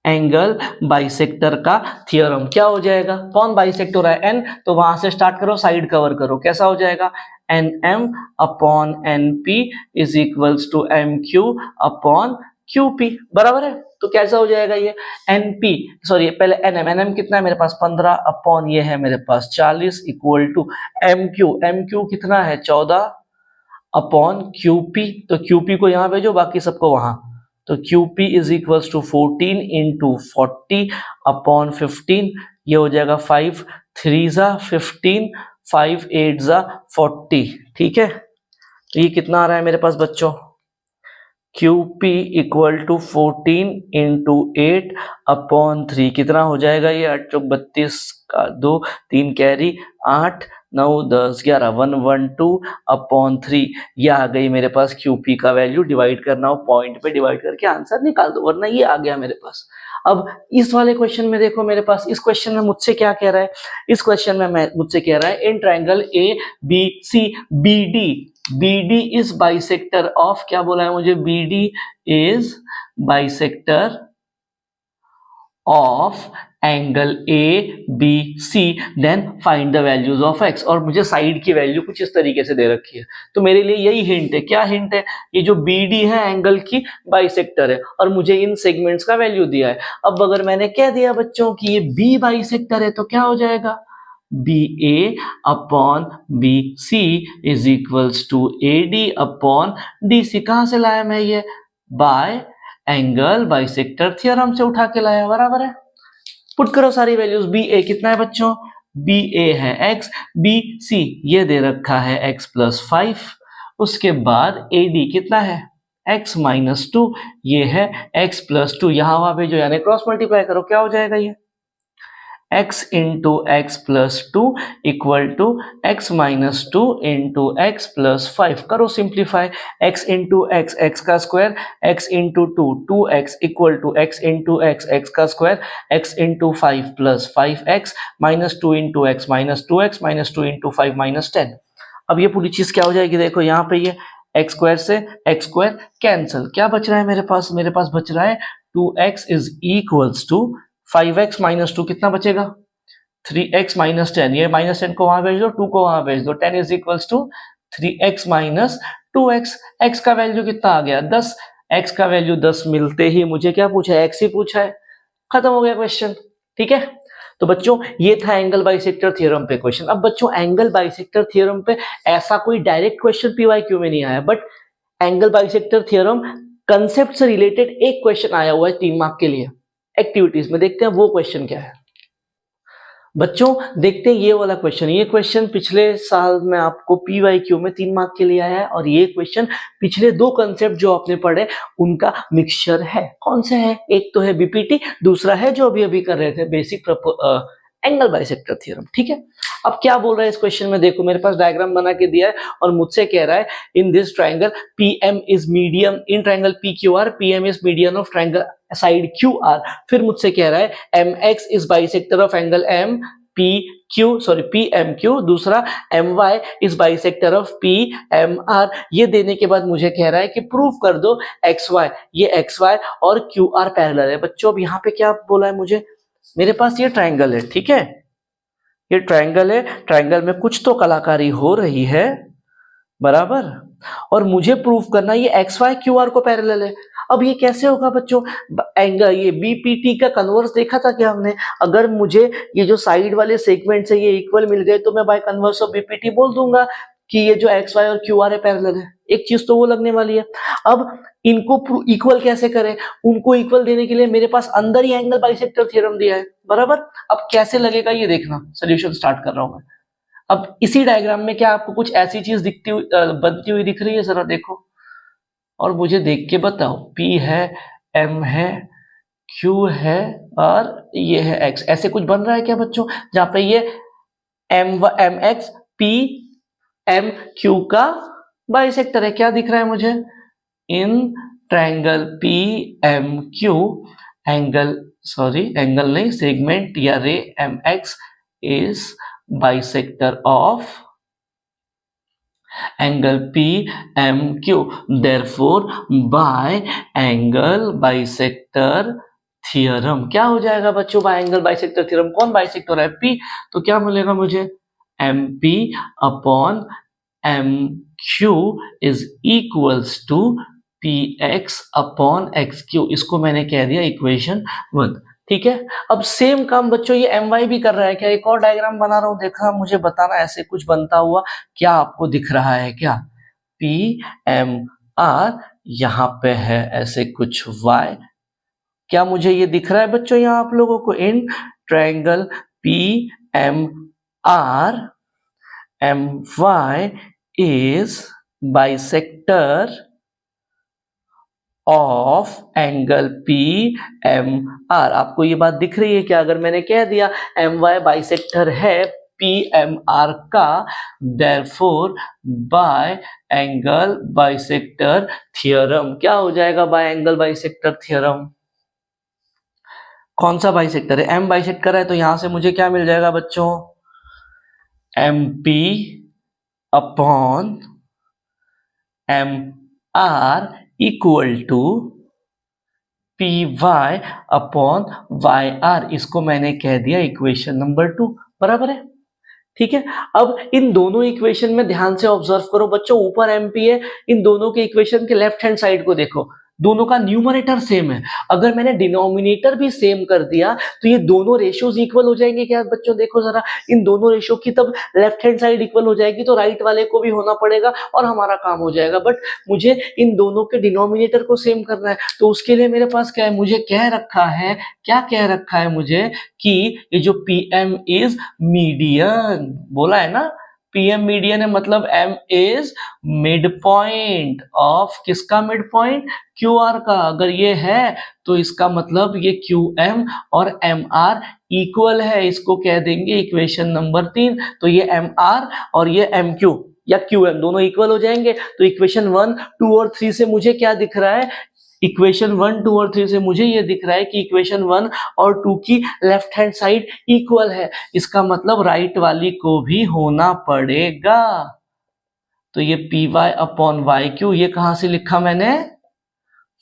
एंगल बाइसेक्टर का थ्योरम क्या हो जाएगा, कौन बाइसेक्ट हो रहा है, N, तो वहां से स्टार्ट करो, साइड कवर करो, कैसा हो जाएगा, NM upon NP is equals to MQ upon QP, बराबर है। तो कैसा हो जाएगा ये NP, सॉरी पहले NM कितना है मेरे पास 15 अपॉन ये है मेरे पास 40 इक्वल टू MQ कितना है 14 अपॉन QP, तो QP को यहाँ भेजो बाकी सबको वहां, तो QP is equals to 14 into 40 upon 15, ये हो जाएगा 5 3 जा 15 5 8 जा 40, ठीक है। तो ये कितना आ रहा है मेरे पास बच्चों, QP equal to 14 into 8 upon 3, कितना हो जाएगा ये 8 चौक 32 का 2 3 कैरी 8 9 10 11 112 अपॉन 3, ये आ गई मेरे पास QP का वैल्यू। डिवाइड करना हो पॉइंट पे डिवाइड करके आंसर निकाल दो, वरना ये आ गया मेरे पास। अब इस वाले क्वेश्चन में देखो मेरे पास, इस क्वेश्चन में मुझसे क्या कह रहा है, इस क्वेश्चन में मुझसे कह रहा है in triangle ABC BD is bisector of, क्या बोला है मुझे, BD is bisector of angle ABC, then find the values of x, और मुझे साइड की वैल्यू कुछ इस तरीके से दे रखी है। तो मेरे लिए यही हिंट है, क्या हिंट है, ये जो BD है एंगल की बाइसेक्टर है और मुझे इन सेगमेंट्स का वैल्यू दिया है। अब अगर मैंने कह दिया बच्चों कि ये B बाइसेक्टर है तो क्या हो जाएगा, BA upon BC is equals to AD upon DC। कहां से लाया मैं ये, बाय एंगल बाइसेक्टर थ्योरम से उठा के लाया, बराबर है। पुट करो सारी वैल्यूज, BA कितना है बच्चों, BA है x, BC ये दे रखा है x प्लस 5, उसके बाद AD कितना है x माइनस 2, ये है x प्लस 2, यहां वहां भेजो यानी क्रॉस मल्टीप्लाई करो, क्या हो जाएगा ये x into x plus 2 equal to x minus 2 into x plus 5, करो simplify, x into x x का square, x into 2 2x equal to x into x x का square, x into 5 plus 5x minus 2 into x minus 2x minus 2 into 5 minus 10। अब ये पूरी चीज क्या हो जाएगी, देखो यहाँ पे ये x स्क्वायर से x स्क्वायर कैंसिल, क्या बच रहा है मेरे पास बच रहा है 2x is equals to 5x minus 2 कितना बचेगा 3x माइनस 10, ये माइनस 10 को वहां भेज दो 2 को वहां भेज दो, 10 is equals to 3x minus 2x, x का वैल्यू कितना आ गया 10, x का वैल्यू 10 मिलते ही मुझे क्या पूछा है, x ही पूछा है, खत्म हो गया क्वेश्चन, ठीक है। तो बच्चों ये था एंगल बाइसेक्टर थ्योरम पे क्वेश्चन। अब बच्चों एंगल बाइसेक्टर थ्योरम पे ऐसा कोई डायरेक्ट क्वेश्चन PYQ में नहीं आया, but angle bisector theorem concept से रिलेटेड एक क्वेश्चन आया हुआ है 3 मार्क के लिए एक्टिविटीज में, देखते हैं वो क्वेश्चन क्या है। बच्चों देखते हैं ये वाला क्वेश्चन, ये क्वेश्चन पिछले साल में आपको PYQ में 3 मार्क के लिए आया है और ये क्वेश्चन पिछले 2 कंसेप्ट जो आपने पढ़े उनका मिक्सचर है। कौन से है, एक तो है BPT, दूसरा है जो अभी कर रहे थे बेसिक एंगल बाइसेक्टर थ्योरम, ठीक है। अब क्या बोल रहा है इस क्वेश्चन में, देखो मेरे पास डायग्राम बना के दिया है और मुझसे कह रहा है in this triangle PM is medium in triangle PQR, PM is median of triangle side QR, फिर मुझसे कह रहा है MX is bisector of angle PMQ, दूसरा MY is bisector of PMR। ये देने के बाद मुझे कह रहा है कि प्रूव कर दो XY, ये XY और QR पैरेलल है। बच्चों अब यहाँ पे क्या बोला है मुझे, मेरे पास ये ट्रायंगल है, ठीक है, ये ट्रायंगल है, ट्रायंगल में कुछ तो कलाकारी हो रही है, बराबर, और मुझे प्रूव करना ये XY QR को पैरेलल है। अब ये कैसे होगा बच्चों, एंगल ये BPT का कन्वर्स देखा था क्या हमने, अगर मुझे ये जो साइड वाले सेगमेंट है ये इक्वल मिल गए तो मैं बाय कन्वर्स ऑफ BPT बोल दूंगा कि ये जो XY और QR है पैरेलल है, एक चीज तो वो लगने वाली है। अब इनको इक्वल कैसे करें, उनको इक्वल देने के लिए मेरे पास अंदर ही एंगल बाइसेक्टर थ्योरम दिया है, बराबर। अब कैसे लगेगा ये देखना, सॉल्यूशन स्टार्ट कर रहा हूं मैं। अब इसी डायग्राम में क्या आपको कुछ ऐसी चीज दिखती हुई बनती हुई दिख रही है, जरा देखो और मुझे देख के बताओ, P है, M है, Q है और ये है X, ऐसे कुछ बन रहा है क्या बच्चों, जहां पे ये MX PMQ का बाइसेक्टर है, क्या दिख रहा है मुझे, इन ट्रायंगल PMQ एंगल नहीं सेगमेंट या ray MX is bisector of angle PMQ, therefore by angle bisector theorem. क्या हो जाएगा बच्चों बाय एंगल बाइसेक्टर थ्योरम, कौन बाइसेक्टर है P, तो क्या मिलेगा मुझे MP upon MQ is equals to px upon X Q, इसको मैंने कह दिया इक्वेशन 1। ठीक है, अब सेम काम बच्चों ये my भी कर रहा है क्या? एक और डायग्राम बना रहा हूं, देखा, मुझे बताना ऐसे कुछ बनता हुआ क्या आपको दिख रहा है क्या? PMR यहाँ पे है ऐसे कुछ y, क्या मुझे ये दिख रहा है बच्चों यहाँ आप लोगों को? In triangle PMR my is bisector of angle PMR। आपको ये बात दिख रही है क्या? अगर मैंने कह दिया my बाइसेक्टर है PMR का, therefore by angle bisector theorem क्या हो जाएगा? Bye angle bisector theorem. कौन सा बाइसेक्टर है? M बाइसेक्ट कर रहा है, तो यहां से मुझे क्या मिल जाएगा बच्चों? MP upon MR equal to PY upon YR, इसको मैंने कह दिया इक्वेशन नंबर 2। बराबर है? ठीक है, अब इन दोनों इक्वेशन में ध्यान से ऑब्जर्व करो बच्चों, ऊपर MP है, इन दोनों के इक्वेशन के लेफ्ट हैंड साइड को देखो, दोनों का न्यूमरेटर सेम है। अगर मैंने डिनोमिनेटर भी सेम कर दिया तो ये दोनों रेशियोज इक्वल हो जाएंगे क्या बच्चों? देखो जरा, इन दोनों रेशियो की तब लेफ्ट हैंड साइड इक्वल हो जाएगी, तो राइट वाले को भी होना पड़ेगा और हमारा काम हो जाएगा। बट मुझे इन दोनों के डिनोमिनेटर को सेम करना है, तो उसके लिए मेरे पास क्या है? मुझे कह रखा है, क्या कह रखा है मुझे? कि ये जो PM इज मीडियन, बोला है ना, PM मीडियन है, मतलब M is mid point of, किसका मिड पॉइंट? QR का। अगर ये है तो इसका मतलब ये QM और MR इक्वल है, इसको कह देंगे इक्वेशन नंबर 3। तो ये MR और ये MQ या QM दोनों इक्वल हो जाएंगे। तो इक्वेशन 1, 2 और 3 से मुझे क्या दिख रहा है? इक्वेशन 1, 2 और 3 से मुझे ये दिख रहा है कि इक्वेशन 1 और 2 की लेफ्ट हैंड साइड इक्वल है, इसका मतलब राइट वाली को भी होना पड़ेगा। तो ये PY अपॉन YQ, ये कहां से लिखा मैंने?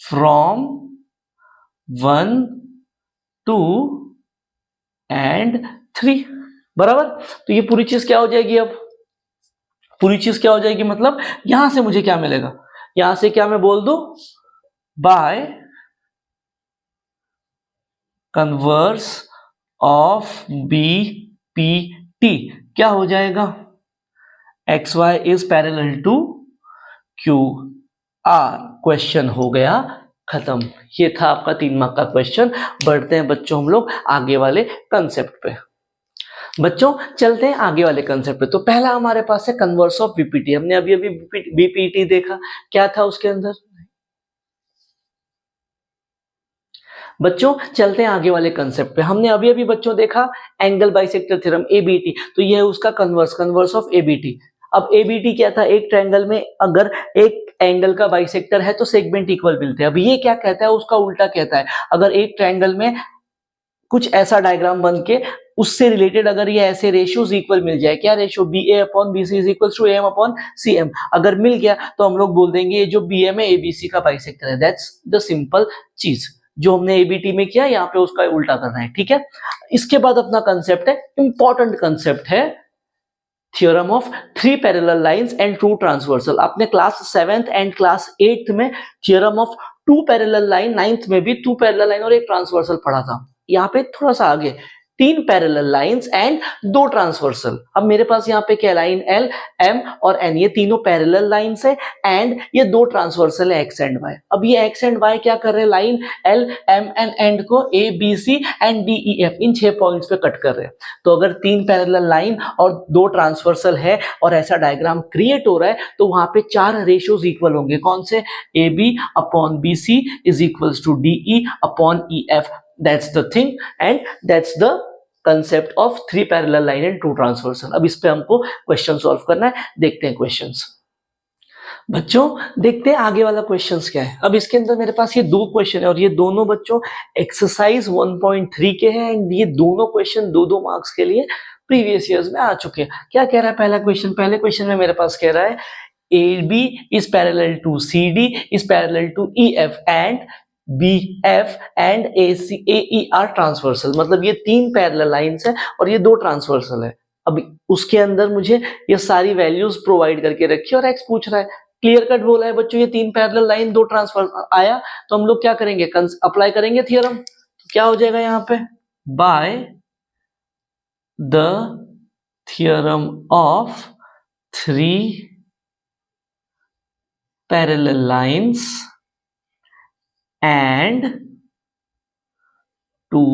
From 1, 2 and 3। बराबर? तो ये पूरी चीज क्या हो जाएगी? अब पूरी चीज क्या हो जाएगी? मतलब यहां से मुझे क्या मिलेगा? यहां से क्या मैं बोल दूं? बाय कन्वर्स ऑफ BPT क्या हो जाएगा? XY is parallel to QR। Question हो गया खत्म। ये था आपका 3 मार्क का क्वेश्चन। बढ़ते हैं बच्चों हम लोग आगे वाले कंसेप्ट पे। बच्चों चलते हैं आगे वाले कंसेप्ट पे। तो पहला हमारे पास है कन्वर्स ऑफ BPT। हमने अभी अभी BPT देखा, क्या था उसके अंदर? बच्चों चलते हैं आगे वाले कंसेप्ट पे। हमने अभी अभी बच्चों देखा एंगल बाइसेक्टर थ्योरम ABT, तो ये है उसका कन्वर्स ऑफ ABT। अब ABT क्या था? एक ट्रायंगल में अगर एक एंगल का बाइसेक्टर है तो सेगमेंट इक्वल मिलते हैं। अब ये क्या कहता है? उसका उल्टा कहता है, अगर एक ट्रायंगल में कुछ ऐसा डायग्राम बन के उससे रिलेटेड अगर ये ऐसे रेशियोज इक्वल मिल जाए, क्या ratio? BA upon BC is equal to AM upon CM, अगर मिल गया तो हम लोग बोल देंगे ये जो BM है ABC का बाइसेक्टर है। दैट्स द सिंपल चीज जो हमने ABT में किया, यहाँ पे उसका उल्टा करना है। ठीक है, इसके बाद अपना कंसेप्ट है, इंपॉर्टेंट कंसेप्ट है, theorem of 3 parallel lines and 2 transversal. आपने class 7th and class 8th में theorem of 2 parallel line, 9th में भी 2 पैरेलल लाइन और एक ट्रांसवर्सल पढ़ा था। यहाँ पे थोड़ा सा आगे 3 पैरेलल लाइंस एंड 2 ट्रांसवर्सल। अब मेरे पास यहाँ पे क्या लाइन? L, M और N, ये तीनों पैरेलल लाइंस है एंड ये 2 ट्रांसवर्सल है X एंड Y। अब ये X एंड Y क्या कर रहे हैं? Line L, M and N को A, B, C and D, E, F in 6 points पे कट कर रहे हैं। तो अगर 3 पैरेलल लाइन और 2 ट्रांसवर्सल है और ऐसा डायग्राम क्रिएट हो रहा है तो वहां पे 4 रेशियोज इक्वल होंगे। कौन से? AB upon BC is equals to DE upon EF। That's the thing and that's the concept of 3 parallel line and 2 transversal। अब इस पे हमको क्वेश्चन सॉल्व करना है। देखते हैं क्वेश्चंस। बच्चों देखते हैं आगे वाला क्वेश्चंस क्या है। अब इसके अंदर मेरे पास ये 2 क्वेश्चन है और ये दोनों बच्चों एक्सरसाइज 1.3 के हैं एंड ये दोनों क्वेश्चन 2-2 मार्क्स के लिए प्रीवियस ईयर्स में आ चुके हैं। क्या कह रहा है पहला क्वेश्चन? पहले क्वेश्चन में मेरे पास कह रहा है AB is parallel to CD is parallel to EF and BF and AE are transversal. मतलब ये 3 पैरेलल लाइंस है और ये 2 ट्रांसवर्सल है। अब उसके अंदर मुझे ये सारी वैल्यूज प्रोवाइड करके रखी और X पूछ रहा है। क्लियर कट बोला है बच्चों, ये 3 पैरेलल लाइन 2 ट्रांसफर आया, तो हम लोग क्या करेंगे, अप्लाई करेंगे थ्योरम। तो क्या हो जाएगा यहाँ पे, by the theorem of 3 parallel lines and 2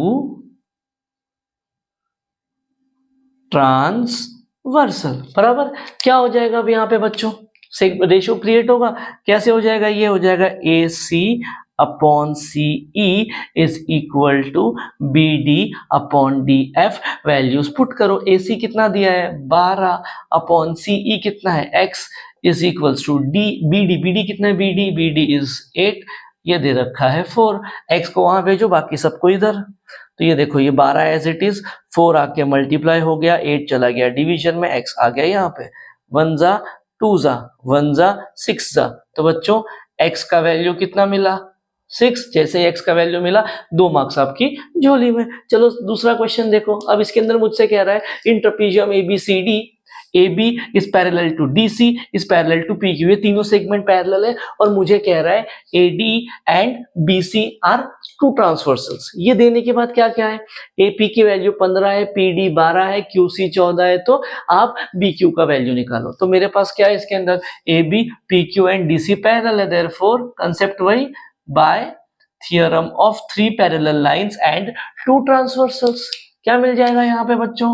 transversal, बराबर। क्या हो जाएगा अब यहाँ पे बच्चों, रेशियो क्रिएट होगा, कैसे हो जाएगा, ये हो जाएगा A C upon C E is equal to B D upon D F. Values put करो, ए सी कितना दिया है 12 अपॉन सी ई कितना है x is equals to D B D कितना है, बी डी इज 8, ये दे रखा है 4, x को वहां भेजो बाकी सबको इधर। तो ये देखो ये 12 एज इट इज, 4 आके मल्टीप्लाई हो गया, 8 चला गया डिवीजन में, x आ गया यहाँ पे, 1 जा 2 जा 1 जा 6 जा। तो बच्चों x का वैल्यू कितना मिला 6, जैसे x का वैल्यू मिला 2 मार्क्स आपकी झोली में। चलो दूसरा क्वेश्चन देखो, अब इसके अंदर मुझसे कह रहा है इन trapezium ABCD AB is parallel to DC is parallel to PQ, ये तीनों सेगमेंट पैरेलल है और मुझे कह रहा है AD and BC are 2 transversals. ये देने के बाद क्या क्या है, AP की वैल्यू 15 है, PD 12 है, QC 14 है, तो आप BQ का वैल्यू निकालो। तो मेरे पास क्या है इसके अंदर, AB PQ and DC parallel है, देयरफॉर कंसेप्ट वही, by theorem of 3 parallel lines and 2 transversals. क्या मिल जाएगा यहाँ पे बच्चों,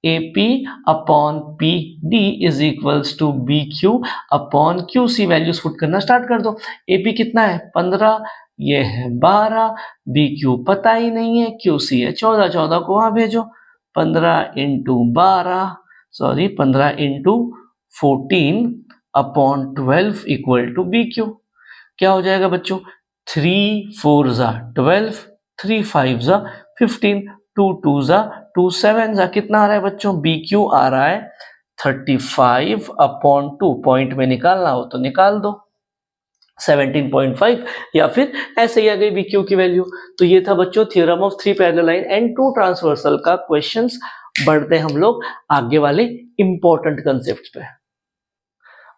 AP upon PD is equals to BQ upon QC। Values put करना स्टार्ट कर दो। AP कितना है 15, ये है 12, BQ पता ही नहीं है, QC है 14, 14 को वहां भेजो, 15 into 14 upon 12 equal to BQ। क्या हो जाएगा बच्चों, 3 4 जा 12, 3 5 जा 15, 2 2 जा 2 7 जा, कितना आ रहा है बच्चों, BQ आ रहा है 35 अपॉन 2, पॉइंट में निकालना हो तो निकाल दो 17.5, या फिर ऐसे ही आ गई BQ की वैल्यू। तो ये था बच्चों theorem of 3 parallel line and 2 transversal का क्वेश्चंस। बढ़ते हम लोग आगे वाले इंपॉर्टेंट कंसेप्ट पे।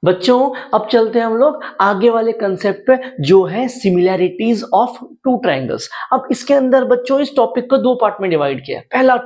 बच्चों अब चलते हैं हम लोग आगे वाले कंसेप्ट पे, जो है सिमिलैरिटीज ऑफ 2 ट्रायंगल्स। अब इसके अंदर बच्चों इस टॉपिक को 2 पार्ट में डिवाइड किया है। पहला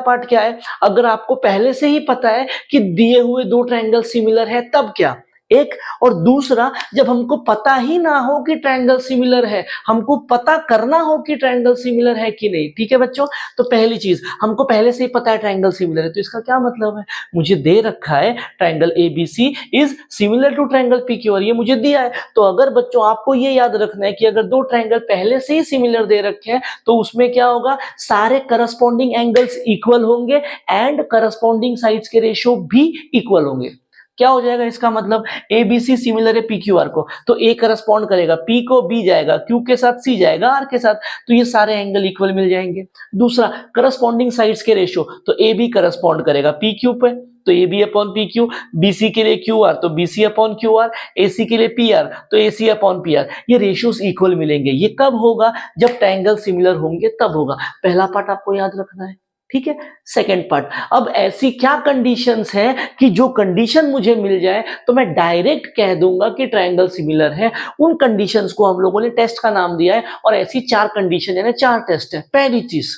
पार्ट क्या है, अगर आपको पहले से ही पता है कि दिए हुए 2 ट्रायंगल सिमिलर है तब क्या, एक, और दूसरा जब हमको पता ही ना हो कि ट्रायंगल सिमिलर है, हमको पता करना हो कि ट्रायंगल सिमिलर है कि नहीं। ठीक है बच्चों, तो पहली चीज हमको पहले से ही पता है ट्रायंगल सिमिलर है, तो इसका क्या मतलब है, मुझे दे रखा है triangle ABC is similar to triangle PQ और ये मुझे दिया है। तो अगर बच्चों आपको ये याद रखना है कि अगर 2 ट्रायंगल पहले से ही सिमिलर दे रखे हैं तो उसमें क्या होगा, सारे करस्पॉन्डिंग एंगल्स इक्वल होंगे एंड करस्पॉन्डिंग साइड्स के रेशियो भी इक्वल होंगे। क्या हो जाएगा इसका मतलब, ABC सिमिलर है PQR को, तो A करस्पॉन्ड करेगा P को, B जाएगा Q के साथ, C जाएगा R के साथ, तो ये सारे एंगल इक्वल मिल जाएंगे। दूसरा करस्पॉन्डिंग साइड्स के रेशियो, तो AB करस्पॉन्ड करेगा PQ पे, तो AB अपॉन PQ, BC के लिए QR तो BC अपॉन QR, AC के लिए PR तो AC अपॉन PR, ये रेशियोज इक्वल मिलेंगे। ये कब होगा, जब ट्रायंगल सिमिलर होंगे तब होगा। पहला पार्ट आपको याद रखना है, ठीक है। सेकेंड पार्ट, अब ऐसी क्या कंडीशंस है कि जो कंडीशन मुझे मिल जाए तो मैं डायरेक्ट कह दूंगा कि ट्रायंगल सिमिलर है। उन कंडीशंस को हम लोगों ने टेस्ट का नाम दिया है और ऐसी 4 कंडीशन यानी 4 टेस्ट है। पहली चीज,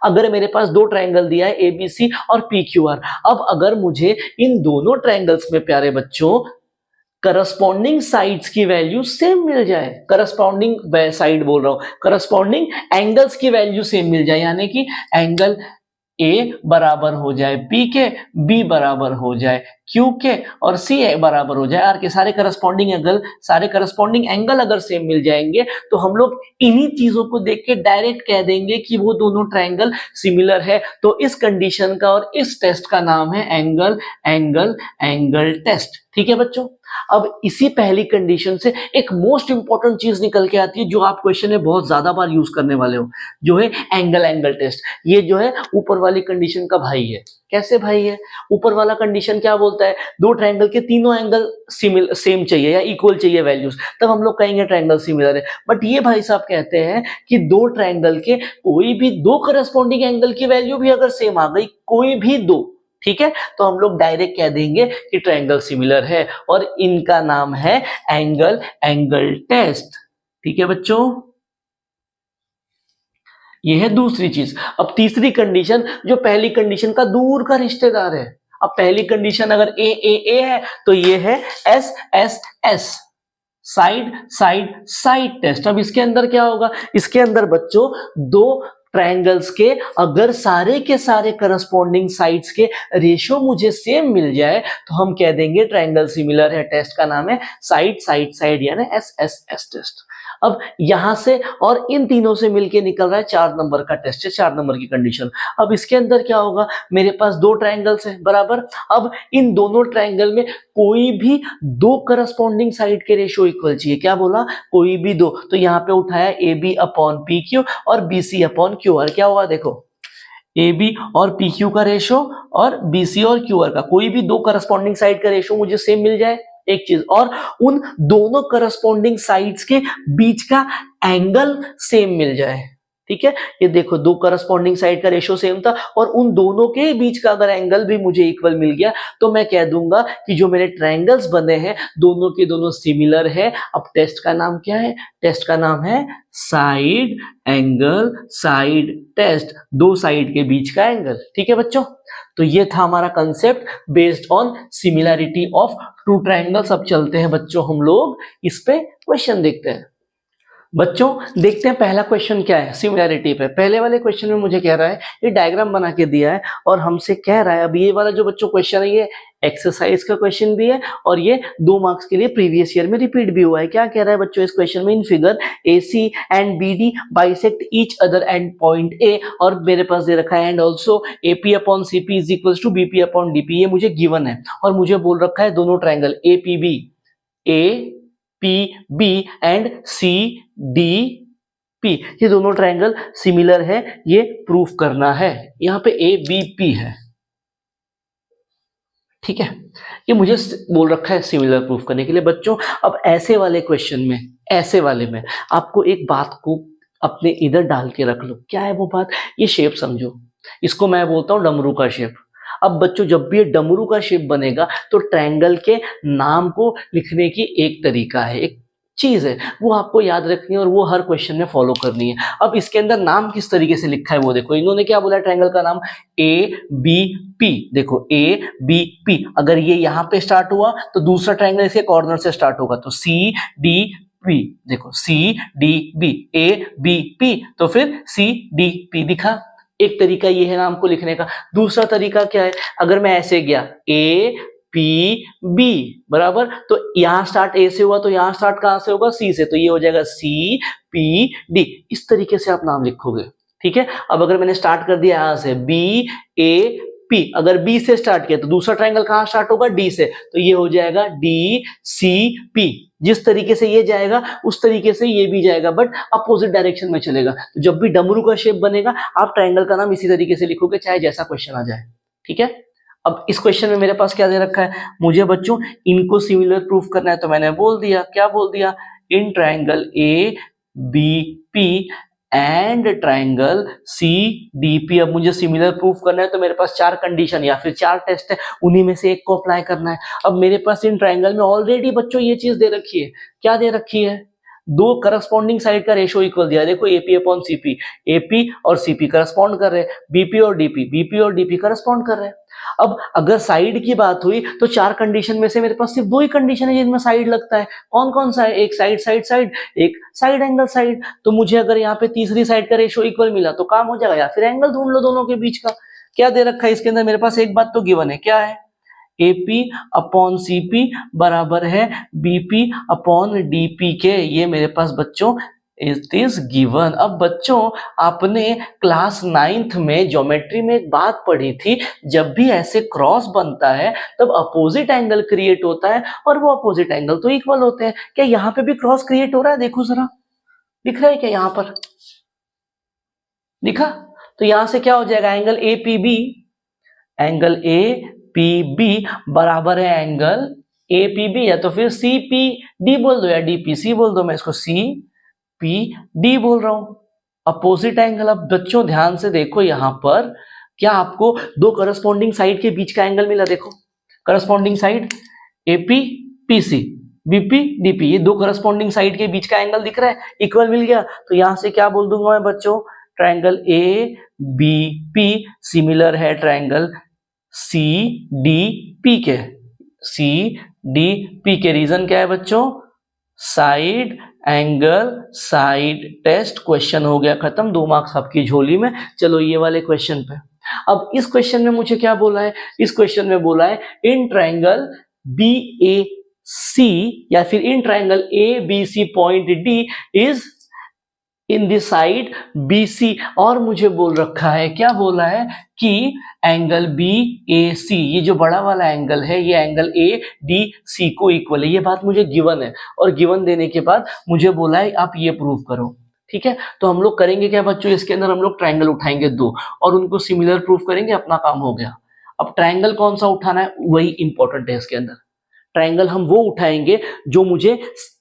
अगर मेरे पास 2 ट्रायंगल दिया है ABC और PQR, अब अगर मुझे इन दोनों ट्रायंगल्स में प्यारे बच्चों करस्पॉन्डिंग साइड्स की वैल्यू सेम मिल जाए, करस्पॉन्डिंग साइड बोल रहा हूं, करस्पॉन्डिंग एंगल्स की वैल्यू सेम मिल जाए, यानी कि एंगल A बराबर हो जाए P के, B बराबर हो जाए Q के और C बराबर हो जाए R के। सारे करस्पॉन्डिंग एंगल अगर सेम मिल जाएंगे तो हम लोग इन्हीं चीजों को देख के डायरेक्ट कह देंगे कि वो दोनों ट्रायंगल सिमिलर है। तो इस कंडीशन का और इस टेस्ट का नाम है एंगल टेस्ट। ठीक है बच्चों, अब इसी पहली कंडीशन से एक मोस्ट इंपॉर्टेंट चीज निकल के आती है जो आप क्वेश्चन में बहुत ज्यादा बार यूज करने वाले हो, जो है एंगल टेस्ट। ये जो है ऊपर वाली कंडीशन का भाई है। कैसे भाई है, ऊपर वाला कंडीशन क्या बोलता है, 2 ट्रायंगल के तीनों एंगल सेम चाहिए या इक्वल चाहिए वैल्यूज, तब हम लोग कहेंगे ट्रायंगल सिमिलर है। बट ये भाई साहब कहते हैं कि 2 ट्रायंगल के कोई भी 2 करस्पॉन्डिंग एंगल की वैल्यू भी अगर सेम आ गई, कोई भी 2, ठीक है, तो हम लोग डायरेक्ट कह देंगे कि ट्रायंगल सिमिलर है और इनका नाम है एंगल टेस्ट। ठीक है बच्चों, ये है दूसरी चीज। अब तीसरी कंडीशन, जो पहली कंडीशन का दूर का रिश्तेदार है। अब पहली कंडीशन अगर ए है तो ये है S S S, side side side test. अब इसके अंदर क्या होगा, इसके अंदर बच्चों दो ट्रायंगल्स के अगर सारे के सारे करस्पॉन्डिंग साइड्स के रेशियो मुझे सेम मिल जाए तो हम कह देंगे ट्रायंगल सिमिलर है। टेस्ट का नाम है साइड साइड साइड यानी एस एस एस टेस्ट। अब यहां से और इन तीनों से मिलके निकल रहा है 4 नंबर का टेस्ट है, 4 नंबर की कंडीशन। अब इसके अंदर क्या होगा, मेरे पास दो ट्रायंगल्स हैं बराबर। अब इन दोनों ट्रायंगल में कोई भी दो करस्पॉन्डिंग साइड के रेशियो इक्वल चाहिए। क्या बोला, कोई भी दो। तो यहाँ पे उठाया A B upon P Q और B C upon Q R. क्या होगा देखो, ए बी और पी क्यू का रेशियो और बी सी और क्यू आर का, कोई भी दो करस्पॉन्डिंग साइड का रेशियो मुझे सेम मिल जाए, एक चीज। और उन दोनों करस्पॉन्डिंग साइड्स के बीच का एंगल सेम मिल जाए। ठीक है, ये देखो दो करस्पॉन्डिंग साइड का रेशियो सेम था और उन दोनों के बीच का अगर एंगल भी मुझे इक्वल मिल गया तो मैं कह दूंगा कि जो मेरे ट्रायंगल्स बने हैं दोनों के दोनों सिमिलर है। अब टेस्ट का नाम क्या है, टेस्ट का नाम है साइड एंगल साइड टेस्ट, दो साइड के बीच का एंगल। ठीक है बच्चों, तो ये था हमारा concept based on similarity of two triangles. अब चलते हैं बच्चों हम लोग इस पे क्वेश्चन देखते हैं। बच्चों देखते हैं पहला क्वेश्चन क्या है सिमिलैरिटी पे। पहले वाले क्वेश्चन में मुझे कह रहा है, ये डायग्राम बना के दिया है और हमसे कह रहा है, अब ये वाला जो बच्चों क्वेश्चन है ये एक्सरसाइज का क्वेश्चन भी है और ये 2 मार्क्स के लिए प्रीवियस ईयर में रिपीट भी हुआ है। क्या कह रहा है बच्चों इस क्वेश्चन में, in figure AC and BD bisect each other and point A, और मेरे पास दे रखा है and also AP upon CP is equal to BP upon DP। ये मुझे गिवन है और मुझे बोल रखा है दोनों triangle APB APB and CDP, ये दोनों ट्रायंगल सिमिलर है, ये प्रूफ करना है। यहां पे ABP है, ठीक है, ये मुझे बोल रखा है सिमिलर प्रूफ करने के लिए। बच्चों अब ऐसे वाले क्वेश्चन में, ऐसे वाले में आपको एक बात को अपने इधर डाल के रख लो। क्या है वो बात, ये शेप समझो, इसको मैं बोलता हूं डमरू का शेप। अब बच्चों जब भी ये डमरू का शेप बनेगा तो ट्रायंगल के नाम को लिखने की एक तरीका है, एक चीज है, वो आपको याद रखनी है और वो हर क्वेश्चन में फॉलो करनी है। अब इसके अंदर नाम किस तरीके से लिखा है वो देखो, इन्होंने क्या बोला ट्रायंगल का नाम ABP। देखो ABP, अगर ये यहाँ पे स्टार्ट हुआ तो दूसरा ट्रायंगल इसके कॉर्नर से स्टार्ट होगा तो CDP। देखो CDB ABP तो फिर CDP दिखा। एक तरीका ये है नाम को लिखने का। दूसरा तरीका क्या है, अगर मैं ऐसे गया APB बराबर, तो यहां स्टार्ट A से हुआ तो यहां स्टार्ट कहां से होगा, C से, तो ये हो जाएगा CPD। इस तरीके से आप नाम लिखोगे। ठीक है, अब अगर मैंने स्टार्ट कर दिया यहां से BAP, अगर B से स्टार्ट किया तो दूसरा ट्रायंगल कहां स्टार्ट होगा, D से, तो ये हो जाएगा DCP। जिस तरीके से ये जाएगा उस तरीके से ये भी जाएगा, बट अपोजिट डायरेक्शन में चलेगा। तो जब भी डमरू का शेप बनेगा आप ट्रायंगल का नाम इसी तरीके से लिखोगे, चाहे जैसा क्वेश्चन आ जाए। ठीक है, अब इस क्वेश्चन में मेरे पास क्या दे रखा है, मुझे बच्चों इनको सिमिलर प्रूफ करना है। तो मैंने बोल दिया, क्या बोल दिया, in triangle ABP and triangle CDP। अब मुझे सिमिलर प्रूफ करना है तो मेरे पास 4 कंडीशन या फिर 4 टेस्ट है, उन्हीं में से एक को अप्लाई करना है। अब मेरे पास इन ट्रायंगल में ऑलरेडी बच्चों ये चीज दे रखी है, क्या दे रखी है, दो करस्पॉन्डिंग साइड का रेशियो इक्वल दिया। देखो AP अपॉन CP, AP और CP करस्पॉन्ड कर रहे हैं, BP और DP, BP और DP करस्पॉन्ड कर रहे हैं। अब अगर साइड की बात हुई तो 4 कंडीशन में से मेरे पास सिर्फ 2 ही कंडीशन है जिनमें साइड लगता है। कौन कौन सा है, एक साइड साइड साइड, एक साइड एंगल साइड। तो मुझे अगर यहाँ पे तीसरी साइड का रेशियो इक्वल मिला तो काम हो जाएगा, या फिर एंगल ढूंढ लो दोनों के बीच का। क्या दे रखा है इसके अंदर, मेरे पास एक बात तो गिवन है, क्या है, AP अपॉन CP बराबर है BP अपॉन DP के। ये मेरे पास बच्चों इट इज गिवन। अब बच्चों आपने क्लास 9th में ज्योमेट्री में एक बात पढ़ी थी, जब भी ऐसे क्रॉस बनता है तब अपोजिट एंगल क्रिएट होता है और वो अपोजिट एंगल तो इक्वल होते हैं। क्या यहाँ पे भी क्रॉस क्रिएट हो रहा है, देखो जरा, दिख रहा है क्या यहाँ पर, दिखा। तो यहां से क्या हो जाएगा, एंगल APB, एंगल APB बराबर है एंगल APB, या तो फिर CPD बोल दो या DPC बोल दो, मैं इसको CPD बोल रहा हूं, अपोजिट एंगल। अब बच्चों ध्यान से देखो यहां पर क्या आपको दो करस्पॉन्डिंग साइड के बीच का एंगल मिला? देखो corresponding side AP PC BP DP, ये दो करस्पॉन्डिंग साइड के बीच का एंगल दिख रहा है, इक्वल मिल गया। तो यहां से क्या बोल दूंगा मैं बच्चों, triangle A B P similar है ट्रायंगल सी डी पी के। सी डी पी के रीजन क्या है बच्चों? Side angle side test. Question हो गया खत्म, 2 मार्क्स आपकी झोली में। चलो ये वाले क्वेश्चन पे, अब इस क्वेश्चन में मुझे क्या बोला है? इस क्वेश्चन में बोला है in triangle B A C या फिर in triangle A B C point D is in the side B C, और मुझे बोल रखा है, क्या बोला है कि एंगल बी ए सी, ये जो बड़ा वाला एंगल है ये एंगल ए डी सी को इक्वल है। ये बात मुझे गिवन है, और गिवन देने के बाद मुझे बोला है आप ये प्रूव करो। ठीक है, तो हम लोग करेंगे क्या बच्चों, इसके अंदर हम लोग ट्रायंगल उठाएंगे 2 और उनको सिमिलर प्रूफ करेंगे, अपना काम हो गया। अब ट्रायंगल कौन सा उठाना है वही इंपॉर्टेंट है इसके अंदर। ट्रायंगल हम वो उठाएंगे जो मुझे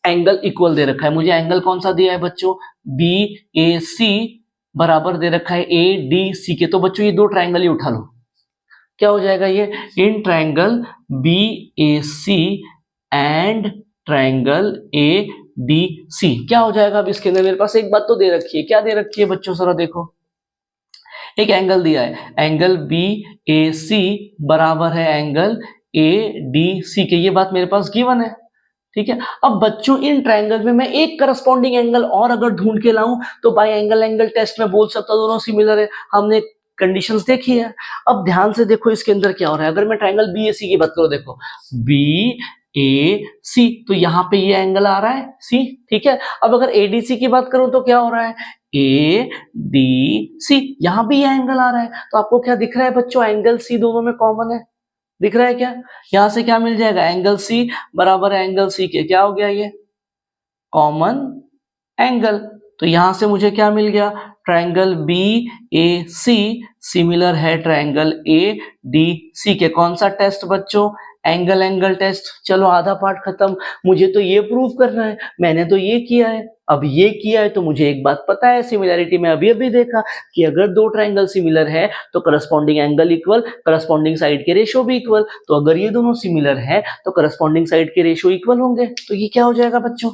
एंगल इक्वल दे रखा है। मुझे एंगल कौन सा दिया है बच्चों? बी ए सी बराबर दे रखा है ए डी सी के। तो बच्चों ये 2 ट्रायंगल ही उठा लो, क्या हो जाएगा ये? In triangle B A C and triangle A D C क्या हो जाएगा? अब इसके अंदर मेरे पास एक बात तो दे रखी है, क्या दे रखी है बच्चों जरा देखो, एक एंगल दिया है, एंगल बी ए सी बराबर है एंगल ए डी सी के। ये बात मेरे पास गिवन है। ठीक है, अब बच्चों इन ट्रायंगल में मैं एक करस्पॉन्डिंग एंगल और अगर ढूंढ के लाऊं तो बाय एंगल एंगल टेस्ट में बोल सकता हूं दोनों सिमिलर है, हमने कंडीशंस देखी है। अब ध्यान से देखो इसके अंदर क्या हो रहा है। अगर मैं ट्रायंगल बी ए सी की बात करूं, देखो बी ए सी, तो यहाँ पे ये एंगल आ रहा है सी। ठीक है, अब अगर ए डी सी की बात करूं तो क्या हो रहा है? ए डी सी, यहां भी ये एंगल आ रहा है। तो आपको क्या दिख रहा है बच्चों? एंगल सी दोनों में कॉमन है, दिख रहा है क्या? यहां से क्या मिल जाएगा? एंगल सी बराबर है एंगल सी के, क्या हो गया ये? Common angle. तो यहां से मुझे क्या मिल गया? Triangle B A C similar है ट्रायंगल ए डी सी के। कौन सा टेस्ट बच्चों? Angle angle test. चलो आधा पार्ट खत्म। मुझे तो ये प्रूव करना है, मैंने तो ये किया है। अब ये किया है तो मुझे एक बात पता है, सिमिलैरिटी में अभी अभी देखा कि अगर 2 ट्रायंगल सिमिलर है तो corresponding angle equal, corresponding side के रेशियो भी इक्वल। तो अगर ये दोनों सिमिलर है तो करस्पॉन्डिंग साइड के रेशियो इक्वल होंगे। तो ये क्या हो जाएगा बच्चों?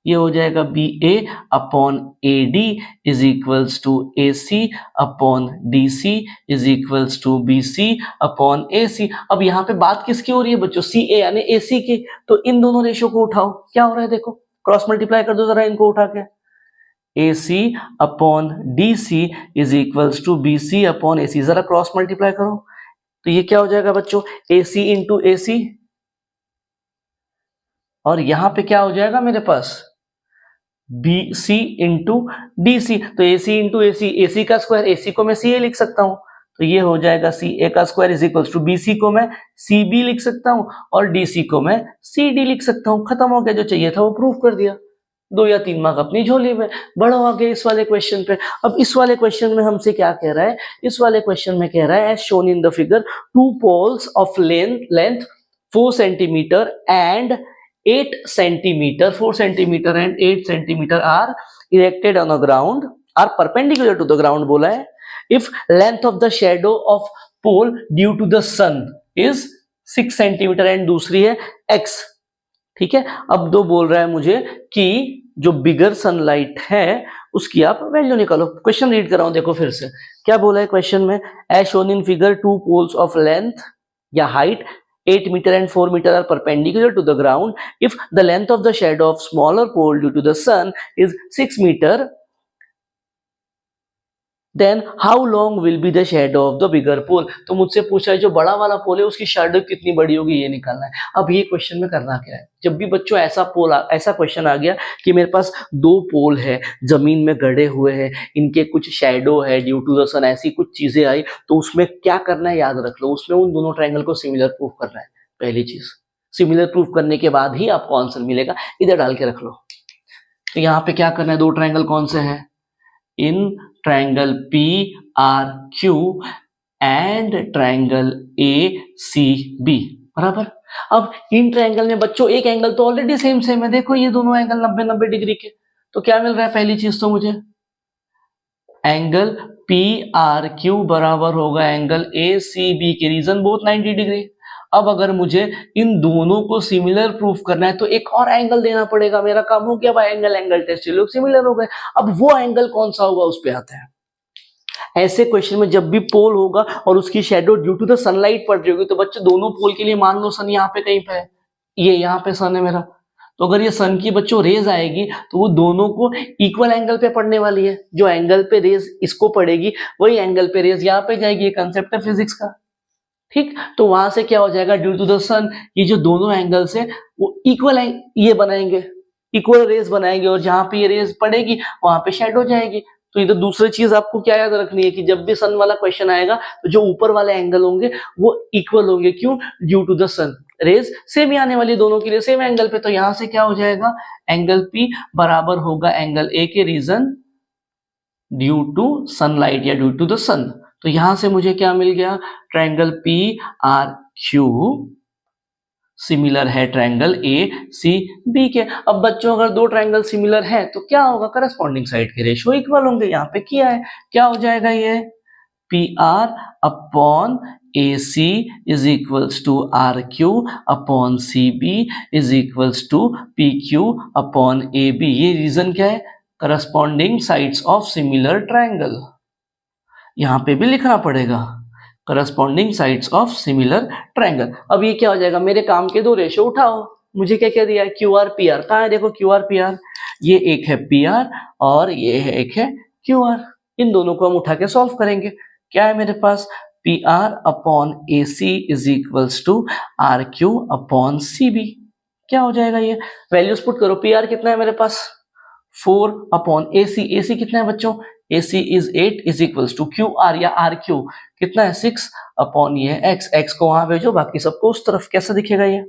ये हो जाएगा B A upon A D is equals to A C upon D C is equals to B C upon A C. अब यहाँ पे बात किसकी हो रही है बच्चों? सी ए यानी ए सी की। तो इन दोनों रेशियो को उठाओ, क्या हो रहा है देखो, क्रॉस मल्टीप्लाई कर दो जरा इनको उठा के। A C upon D C is equals to B C upon A C, जरा क्रॉस मल्टीप्लाई करो। तो ये क्या हो जाएगा बच्चों? ए सी इंटू ए सी, और यहां पे क्या हो जाएगा मेरे पास? B C into D C. तो ए सी इंटू ए सी, ए सी का स्क्वायर, ए सी को मैं सी ए लिख सकता हूं, तो ये हो जाएगा सी ए का square is equals to B C को मैं सी बी लिख सकता हूं और डी सी को मैं सी डी लिख सकता हूं। खत्म हो गया, जो चाहिए था वो प्रूफ कर दिया। 2 या 3 मार्क अपनी झोली में। बढ़ो आगे इस वाले क्वेश्चन पे। अब इस वाले क्वेश्चन में हमसे क्या कह रहा है? इस वाले क्वेश्चन में कह रहा है as shown in the figure 2 poles of length 4 centimetre and 8 centimeter, 4 centimeter and 8 centimeter are erected on the ground, are perpendicular to the ground बोला है। If length of the shadow of pole due to the sun is 6 centimeter and दूसरी है x। ठीक है, अब 2 बोल रहा है मुझे कि जो बिगर सनलाइट है उसकी आप वैल्यू निकालो। क्वेश्चन रीड कर रहा हूं, देखो फिर से क्या बोला है क्वेश्चन में। As shown in figure 2 poles of length या height 8 meter and 4 meter are perpendicular to the ground. If the length of the shadow of smaller pole due to the sun is 6 meter, then how long will be the shadow of the bigger pole? तो मुझसे पूछा है जो बड़ा वाला पोल है उसकी shadow कितनी बड़ी होगी, ये निकालना है। अब ये क्वेश्चन में करना क्या है? जब भी बच्चों ऐसा क्वेश्चन आ गया कि मेरे पास 2 पोल है, जमीन में गड़े हुए हैं, इनके कुछ शैडो है ड्यू टू द सन, ऐसी कुछ चीजें आई, तो उसमें क्या करना है याद रख लो। उसमें उन दोनों ट्रायंगल को सिमिलर प्रूफ करना है। पहली चीज, सिमिलर प्रूफ करने के बाद ही आपको आंसर मिलेगा। इधर डाल के रख लो। तो यहाँ पे क्या करना है? 2 ट्रायंगल कौन से हैं? In triangle P R Q and triangle A C B बराबर। अब इन ट्रायंगल में बच्चों एक एंगल तो ऑलरेडी सेम है, देखो ये दोनों एंगल 90-90 डिग्री के। तो क्या मिल रहा है? पहली चीज तो मुझे एंगल पी आर क्यू बराबर होगा एंगल ए सी बी के, रीजन बोथ 90 डिग्री। अब अगर मुझे इन दोनों को सिमिलर प्रूफ करना है तो एक और एंगल देना पड़ेगा, मेरा काम हो गया भाई, एंगल एंगल टेस्ट, ये लोग सिमिलर हो गए। अब वो एंगल कौन सा होगा उस पे आते हैं। ऐसे क्वेश्चन में जब भी पोल होगा और उसकी shadow due to the sunlight पड़ रही होगी तो बच्चे दोनों पोल के लिए मान लो सन यहाँ पे कहीं पे है, ये यहाँ पे सन है मेरा, तो अगर ये सन की बच्चों रेज आएगी तो वो दोनों को इक्वल एंगल पे पड़ने वाली है। जो एंगल पे रेज इसको पड़ेगी वही एंगल पे रेज यहाँ पे जाएगी, ये कंसेप्ट है फिजिक्स का। ठीक, तो वहां से क्या हो जाएगा, ड्यू टू द सन ये जो दोनों एंगल्स है वो इक्वल ये बनाएंगे, इक्वल रेज बनाएंगे, और जहां पे ये रेज पड़ेगी वहां पे शेडो जाएगी। तो इधर दूसरी चीज आपको क्या याद रखनी है कि जब भी सन वाला क्वेश्चन आएगा तो जो ऊपर वाले एंगल होंगे वो इक्वल होंगे, क्यों, due to the sun, rays same ही आने वाली दोनों के लिए सेम एंगल पे। तो यहां से क्या हो जाएगा, एंगल पी बराबर होगा एंगल ए के, रीजन ड्यू टू सनलाइट या ड्यू टू द सन। तो यहां से मुझे क्या मिल गया, triangle P R Q similar है ट्रायंगल ए सी बी के। अब बच्चों अगर दो ट्रायंगल सिमिलर है तो क्या होगा, करस्पॉन्डिंग साइड के रेशियो इक्वल होंगे, यहाँ पे किया है, क्या हो जाएगा ये, P R upon A C is equals to R Q upon C B is equals to P Q upon A B. ये रीजन क्या है, corresponding sides of similar triangle, यहां पे भी लिखना पड़ेगा corresponding sides of similar triangle. अब ये क्या हो जाएगा, मेरे काम के दो रेशियो उठाओ, मुझे क्या क्या दिया है, क्यू आर पी आर, कहाँ है देखो क्यू आर पी आर, ये एक है पी आर और ये है एक है क्यू आर, इन दोनों को हम उठा के सॉल्व करेंगे। क्या है मेरे पास, P R upon A C is equals to R Q upon C B, क्या हो जाएगा ये, वैल्यूज पुट करो, पी आर कितना है मेरे पास 4 अपॉन ए सी कितना है बच्चों, A C is 8 is equals to Q R या आर क्यू कितना है 6 अपॉन ये एक्स, एक्स को वहां भेजो बाकी सबको उस तरफ, कैसा दिखेगा ये,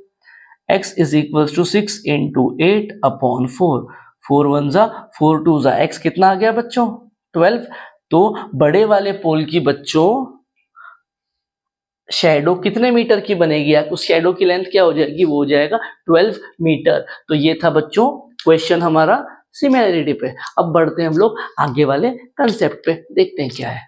x is equals to 6 into 8 upon 4, 4 1 जा 4 2 जा, x कितना आ गया बच्चों 12। तो बड़े वाले पोल की बच्चों शैडो कितने मीटर की बनेगी, या उस शैडो की लेंथ क्या हो जाएगी, वो हो जाएगा 12 मीटर। तो ये था बच्चों क्वेश्चन हमारा सिमिलरिटी पे। अब बढ़ते हैं हम लोग आगे वाले कंसेप्ट पे, देखते हैं क्या है।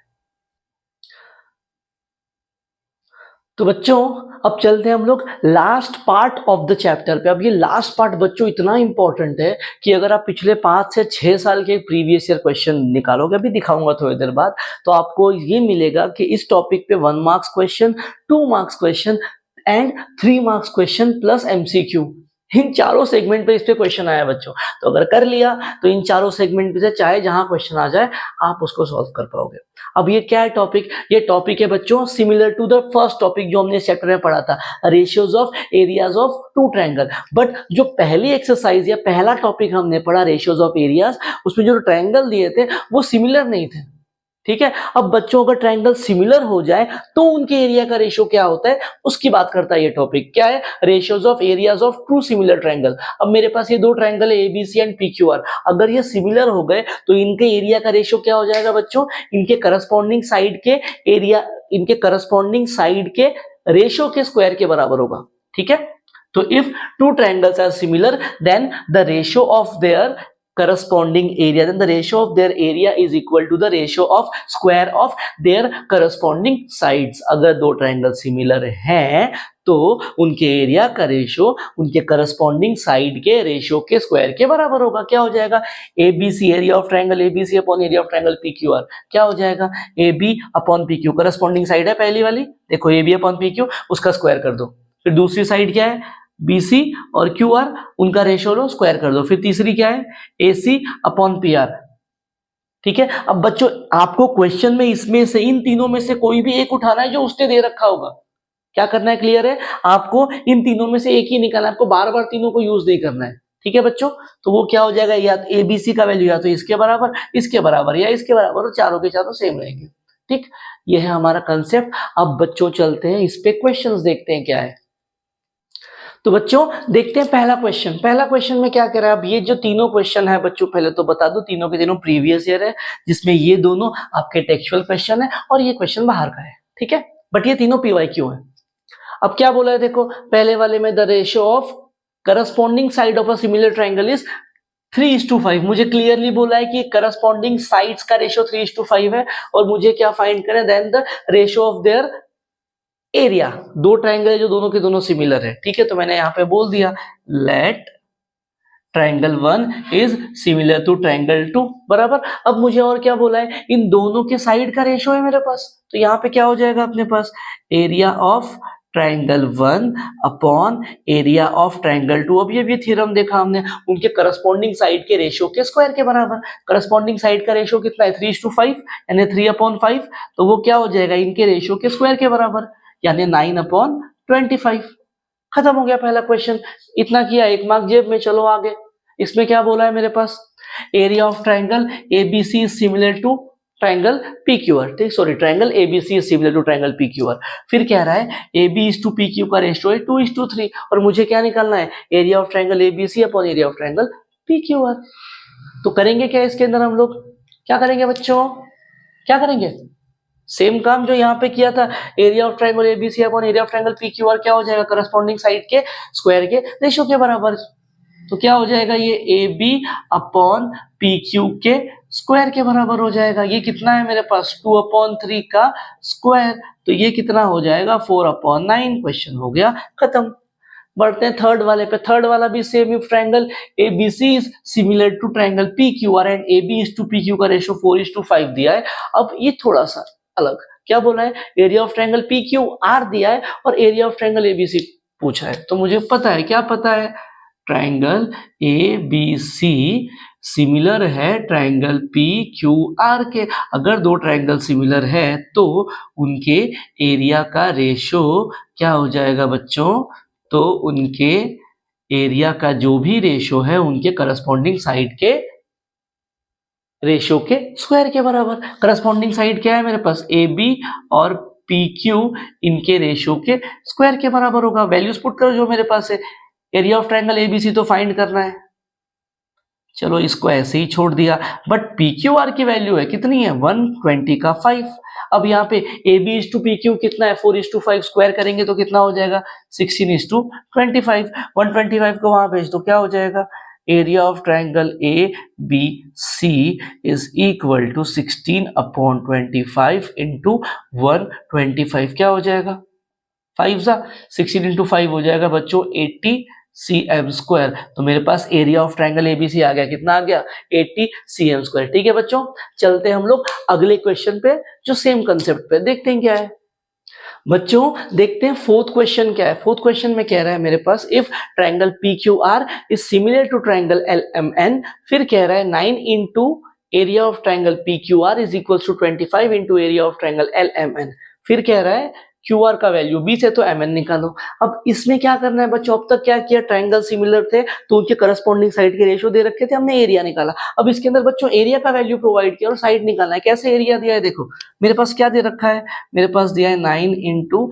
तो बच्चों अब चलते हैं हम लोग last part of the chapter पे। अब ये लास्ट पार्ट बच्चों इतना इंपॉर्टेंट है कि अगर आप पिछले 5 से 6 साल के प्रीवियस ईयर क्वेश्चन निकालोगे, अभी दिखाऊंगा थोड़ी देर बाद, तो आपको ये मिलेगा कि इस टॉपिक पे 1 marks question, 2 marks question and 3 marks question plus MCQ, इन चारों सेगमेंट पे इस पे क्वेश्चन आया बच्चों। तो अगर कर लिया तो इन चारों सेगमेंट पे से चाहे जहां क्वेश्चन आ जाए आप उसको सॉल्व कर पाओगे। अब ये क्या है टॉपिक, ये टॉपिक है बच्चों similar to the first topic जो हमने इस चैप्टर में पढ़ा था, ratios of areas of two triangle. But जो पहली एक्सरसाइज या पहला टॉपिक हमने पढ़ा रेशियोज ऑफ एरियाज, उसमें जो ट्रायंगल दिए थे वो सिमिलर नहीं थे, ठीक है। अब बच्चों अगर ट्रायंगल सिमिलर हो जाए तो उनके एरिया का रेशियो क्या होता है उसकी बात करता है ये टॉपिक। क्या है, ratios of areas of two similar triangle. अब मेरे पास ये दो ट्रायंगल है एबीसी एंड पीक्यूआर, अगर ये सिमिलर हो गए तो इनके एरिया का रेशियो क्या हो जाएगा बच्चों, इनके करस्पॉन्डिंग साइड के एरिया, इनके करस्पॉन्डिंग साइड के रेशियो के स्क्वायर के बराबर होगा, ठीक है। तो if two triangles are similar then the ratio of their corresponding area, then the ratio of their area is equal to the ratio of square of their corresponding sides। अगर दो triangle similar हैं तो उनके area का ratio उनके corresponding side के ratio के square के बराबर होगा। क्या हो जाएगा, ABC area of triangle ABC upon area of triangle PQR, क्या हो जाएगा, AB upon PQ, corresponding side है पहली वाली, देखो एबी अपॉन पीक्यू, उसका स्क्वायर कर दो। फिर दूसरी साइड क्या है, BC और QR, उनका रेशियो लो स्क्वायर कर दो। फिर तीसरी क्या है, AC अपॉन PR, ठीक है। अब बच्चों आपको क्वेश्चन में इसमें से इन तीनों में से कोई भी एक उठाना है जो उसने दे रखा होगा। क्या करना है, क्लियर है, आपको इन तीनों में से एक ही निकालना है, आपको बार बार तीनों को यूज नहीं करना है, ठीक है बच्चों। तो वो क्या हो जाएगा, या तो ABC का वैल्यू या तो इसके बराबर, इसके बराबर या इसके बराबर, और चारों के चारों सेम रहेंगे, ठीक। ये है हमारा कंसेप्ट। अब बच्चों चलते हैं इस पे क्वेश्चंस देखते हैं क्या है। तो बच्चों देखते हैं पहला क्वेश्चन। पहला क्वेश्चन में क्या कह रहा है, अब ये जो तीनों क्वेश्चन है बच्चों पहले तो बता दो तीनों के तीनों प्रीवियस ईयर है, जिसमें ये दोनों आपके टेक्सचुअल क्वेश्चन है और ये क्वेश्चन बाहर का है, ठीक है। बट ये तीनों PYQ है। अब क्या बोला है देखो, पहले वाले में the ratio of corresponding side of a similar triangle is 3:5। मुझे क्लियरली बोला है कि करस्पॉन्डिंग साइड्स का रेशियो 3:5 है और मुझे क्या फाइंड करें, then the ratio of their area. दो ट्राइंगल है जो दोनों के दोनों सिमिलर है, ठीक है। तो मैंने यहाँ पे बोल दिया let triangle 1 is similar to triangle 2, बराबर। अब मुझे और क्या बोला है, इन दोनों के साइड का रेशियो है मेरे पास, तो यहाँ पे क्या हो जाएगा अपने पास, area of triangle 1 upon area of triangle 2। अब ये थ्योरम देखा हमने, उनके करस्पॉन्डिंग साइड के रेशियो के स्क्वायर के बराबर। करस्पॉन्डिंग साइड का रेशियो कितना है, 3:5 यानी 3/5, तो वो क्या हो जाएगा, इनके रेशियो के स्क्वायर के बराबर, यानी 9/25। खत्म हो गया पहला क्वेश्चन। इतना किया, 1 मार्क जेब में। चलो आगे, इसमें क्या बोला है मेरे पास, area of triangle ABC is similar to triangle PQR, ठीक, sorry, triangle ABC is similar to triangle PQR. फिर कह रहा है AB इज टू PQ का रेशियो है 2:3 और मुझे क्या निकालना है, area of triangle ABC upon area of triangle PQR. तो करेंगे क्या इसके अंदर हम लोग, क्या करेंगे बच्चों, क्या करेंगे, सेम काम जो यहाँ पे किया था, area of triangle ABC upon area of triangle PQR क्या हो जाएगा, करस्पॉन्डिंग साइड के स्क्वायर के रेशियो के बराबर। तो क्या हो जाएगा, ये AB अपॉन PQ के स्क्वायर के बराबर हो जाएगा। ये कितना है मेरे पास, 2/3 का स्क्वायर, तो ये कितना हो जाएगा, 4/9। क्वेश्चन हो गया खत्म। बढ़ते हैं थर्ड वाले पे। थर्ड वाला भी same, if triangle ABC is similar to triangle PQR and AB is to PQ का रेशियो 4:5 दिया है। अब ये थोड़ा सा अलग, क्या बोला है, एरिया ऑफ ट्राइंगल PQR दिया है और एरिया ऑफ ट्राइंगल ABC पूछा है। तो मुझे पता है, क्या पता है, ट्राइंगल ABC सिमिलर है ट्राइंगल PQR के। अगर दो ट्राइंगल सिमिलर है तो उनके एरिया का रेशियो क्या हो जाएगा बच्चों, तो उनके एरिया का जो भी रेशियो है उनके करस्पॉन्डिंग साइड के रेशियो के स्क्वायर के बराबर। करस्पॉन्डिंग साइड क्या है मेरे पास, AB और PQ, इनके रेशियो के स्क्वायर के बराबर होगा। वैल्यूज पुट करो जो मेरे पास है, एरिया ऑफ ट्राइंगल ABC तो फाइंड करना है, चलो इसको ऐसे ही छोड़ दिया। बट PQR की वैल्यू है कितनी है, 120 का 5। अब यहाँ पे AB इज टू PQ कितना है, 4:5, स्क्वायर करेंगे तो कितना हो जाएगा, 16:25। 125 को वहां भेज दो, क्या हो जाएगा, area of triangle ABC is equal to 16/25 into 125, क्या हो जाएगा, 16 इंटू 5 हो जाएगा बच्चों 80 cm स्क्वायर। तो मेरे पास एरिया ऑफ ट्राइंगल ABC आ गया, कितना आ गया, 80 cm स्क्वायर। ठीक है बच्चों, चलते हैं हम लोग अगले क्वेश्चन पे जो सेम कंसेप्ट पे, देखते हैं क्या है बच्चों। देखते हैं फोर्थ क्वेश्चन क्या है। फोर्थ क्वेश्चन में कह रहा है मेरे पास, if triangle PQR is similar to triangle LMN, फिर कह रहा है 9 into area of triangle PQR is equal to 25 into area of triangle LMN। फिर कह रहा है QR का वैल्यू 20 है तो MN निकालो। अब इसमें क्या करना है बच्चों, अब तक क्या किया, ट्राइंगल सिमिलर थे तो उनके करस्पॉन्डिंग साइड के रेशियो दे रखे थे, हमने एरिया निकाला। अब इसके अंदर बच्चों एरिया का वैल्यू प्रोवाइड किया और साइड निकालना है। कैसे एरिया दिया है, देखो मेरे पास क्या दे रखा है, मेरे पास दिया है 9 into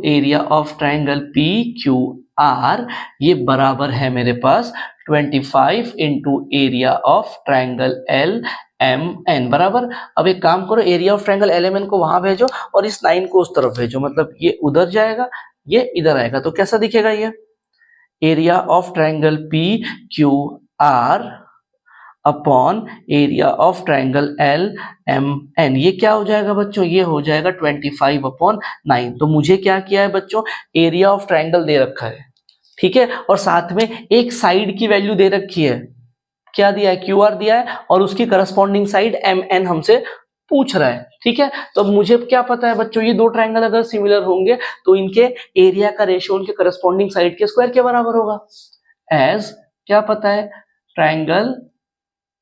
area of triangle PQR, ये बराबर है मेरे पास 25 into area of triangle LMN, बराबर। अब एक काम करो, एरिया ऑफ ट्राइंगल LMN को वहां भेजो और इस 9 को उस तरफ भेजो, मतलब ये उधर जाएगा ये इधर आएगा, तो कैसा दिखेगा, ये area of triangle PQR upon area of triangle LMN, ये क्या हो जाएगा बच्चों, ये हो जाएगा 25/9। तो मुझे क्या किया है बच्चों, एरिया ऑफ ट्राइंगल दे रखा है, ठीक है, और साथ में एक साइड की वैल्यू दे रखी है, क्या दिया है, QR दिया है, और उसकी करस्पॉन्डिंग साइड MN हमसे पूछ रहा है, ठीक है। तो मुझे क्या पता है बच्चों, ये दो ट्राइंगल अगर सिमिलर होंगे तो इनके एरिया का रेशियो उनके करस्पॉन्डिंग साइड के स्क्वायर के बराबर होगा। एज क्या पता है, ट्राइंगल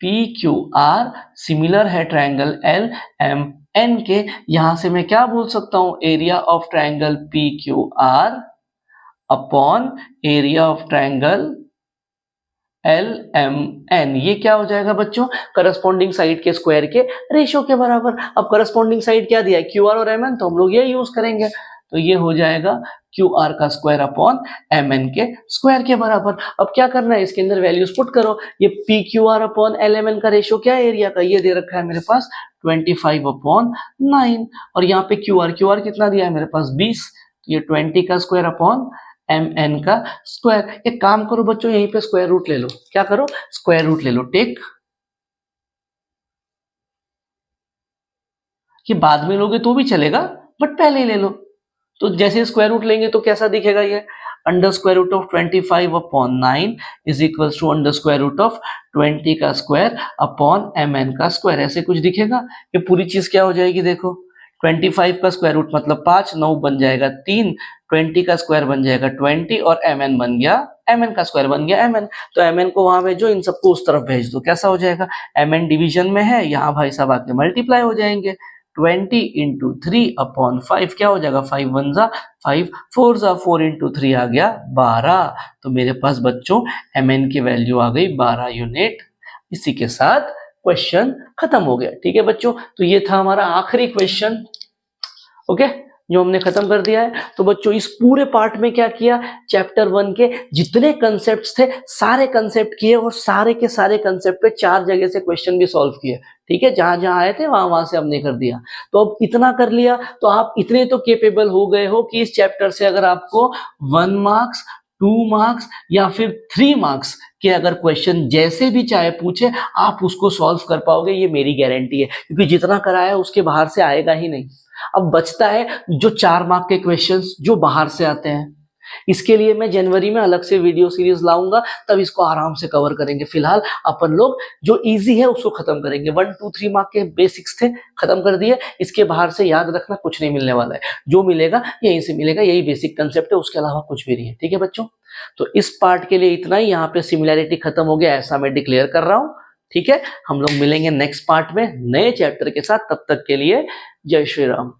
PQR सिमिलर है ट्राइंगल LMN के, यहां से मैं क्या बोल सकता हूं, area of triangle PQR upon area of triangle LMN, ये क्या हो जाएगा बच्चों, करस्पॉन्डिंग साइड के स्क्वायर के रेशियो के बराबर। अब करस्पॉन्डिंग साइड क्या दिया है, QR और MN, तो हम लोग ये यूज करेंगे, तो ये हो जाएगा QR का स्क्वायर अपॉन MN के स्क्वायर के बराबर। अब क्या करना है, इसके अंदर वैल्यूज पुट करो, ये PQR अपॉन LMN का रेशियो क्या है एरिया का, ये दे रखा है मेरे पास 25/9, और यहाँ पे QR कितना दिया है मेरे पास 20, तो ये 20 का स्क्वायर अपॉन mn का स्क्वायर। एक काम करो बच्चों, यहीं पे स्क्वायर रूट ले लो। क्या करो? स्क्वायर रूट ले लो। टेक, ये बाद में लोगे तो भी चलेगा, बट पहले ही ले लो। तो जैसे स्क्वायर रूट लेंगे तो कैसा दिखेगा ये? Under square root of 25 upon 9 is equal to under square root of 20 का स्क्वायर अपॉन mn का स्क्वायर, ऐसे कुछ दिखेगा। ये पूरी चीज क्या हो जाएगी? देखो 25 का स्क्वायर रूट मतलब 5, 9 बन जाएगा 3, 20 का स्क्वायर बन जाएगा 20 और mn बन गया, mn का स्क्वायर बन गया mn। तो mn को वहां भेजो, इन सबको उस तरफ भेज दो। कैसा हो जाएगा? mn डिवीजन में है, यहाँ भाई साहब आके मल्टीप्लाई हो जाएंगे। 20 इंटू 3 अपॉन 5 क्या हो जाएगा? 5 1 जा 5, 4 जा 4 इंटू 3 आ गया 12। तो मेरे पास बच्चों mn की वैल्यू आ गई 12 यूनिट। इसी के साथ क्वेश्चन खत्म हो गया। ठीक है बच्चों, तो ये था हमारा आखिरी क्वेश्चन, ओके, जो हमने खत्म कर दिया है। तो बच्चों इस पूरे पार्ट में क्या किया? चैप्टर 1 के जितने कंसेप्ट्स थे सारे कंसेप्ट किए, और सारे के सारे कंसेप्ट पे 4 जगह से क्वेश्चन भी सॉल्व किए। ठीक है, जहां जहां आए थे वहां वहां से हमने कर दिया। तो अब इतना कर लिया तो आप इतने तो केपेबल हो गए हो कि इस चैप्टर से अगर आपको 1 मार्क्स, 2 मार्क्स या फिर 3 मार्क्स के अगर क्वेश्चन जैसे भी चाहे पूछे, आप उसको सॉल्व कर पाओगे, ये मेरी गारंटी है। क्योंकि जितना कराया उसके बाहर से आएगा ही नहीं। अब बचता है जो 4 मार्क के क्वेश्चंस जो बाहर से आते हैं। इसके लिए मैं जनवरी में अलग से वीडियो सीरीज लाऊंगा, तब इसको आराम से कवर करेंगे। फिलहाल अपन लोग जो इजी है उसको खत्म करेंगे। 1 2 3 मार्क के बेसिक्स थे, खत्म कर दिए। इसके बाहर से याद रखना कुछ नहीं मिलने वाला है, जो मिलेगा यहीं से मिलेगा, यही बेसिक कंसेप्ट है, उसके अलावा कुछ भी नहीं है। ठीक है बच्चों, तो इस पार्ट के लिए इतना ही। यहाँ पे सिमिलैरिटी खत्म हो गया, ऐसा मैं डिक्लेयर कर रहा हूँ। ठीक है, हम लोग मिलेंगे नेक्स्ट पार्ट में नए चैप्टर के साथ। तब तक के लिए जय श्री राम।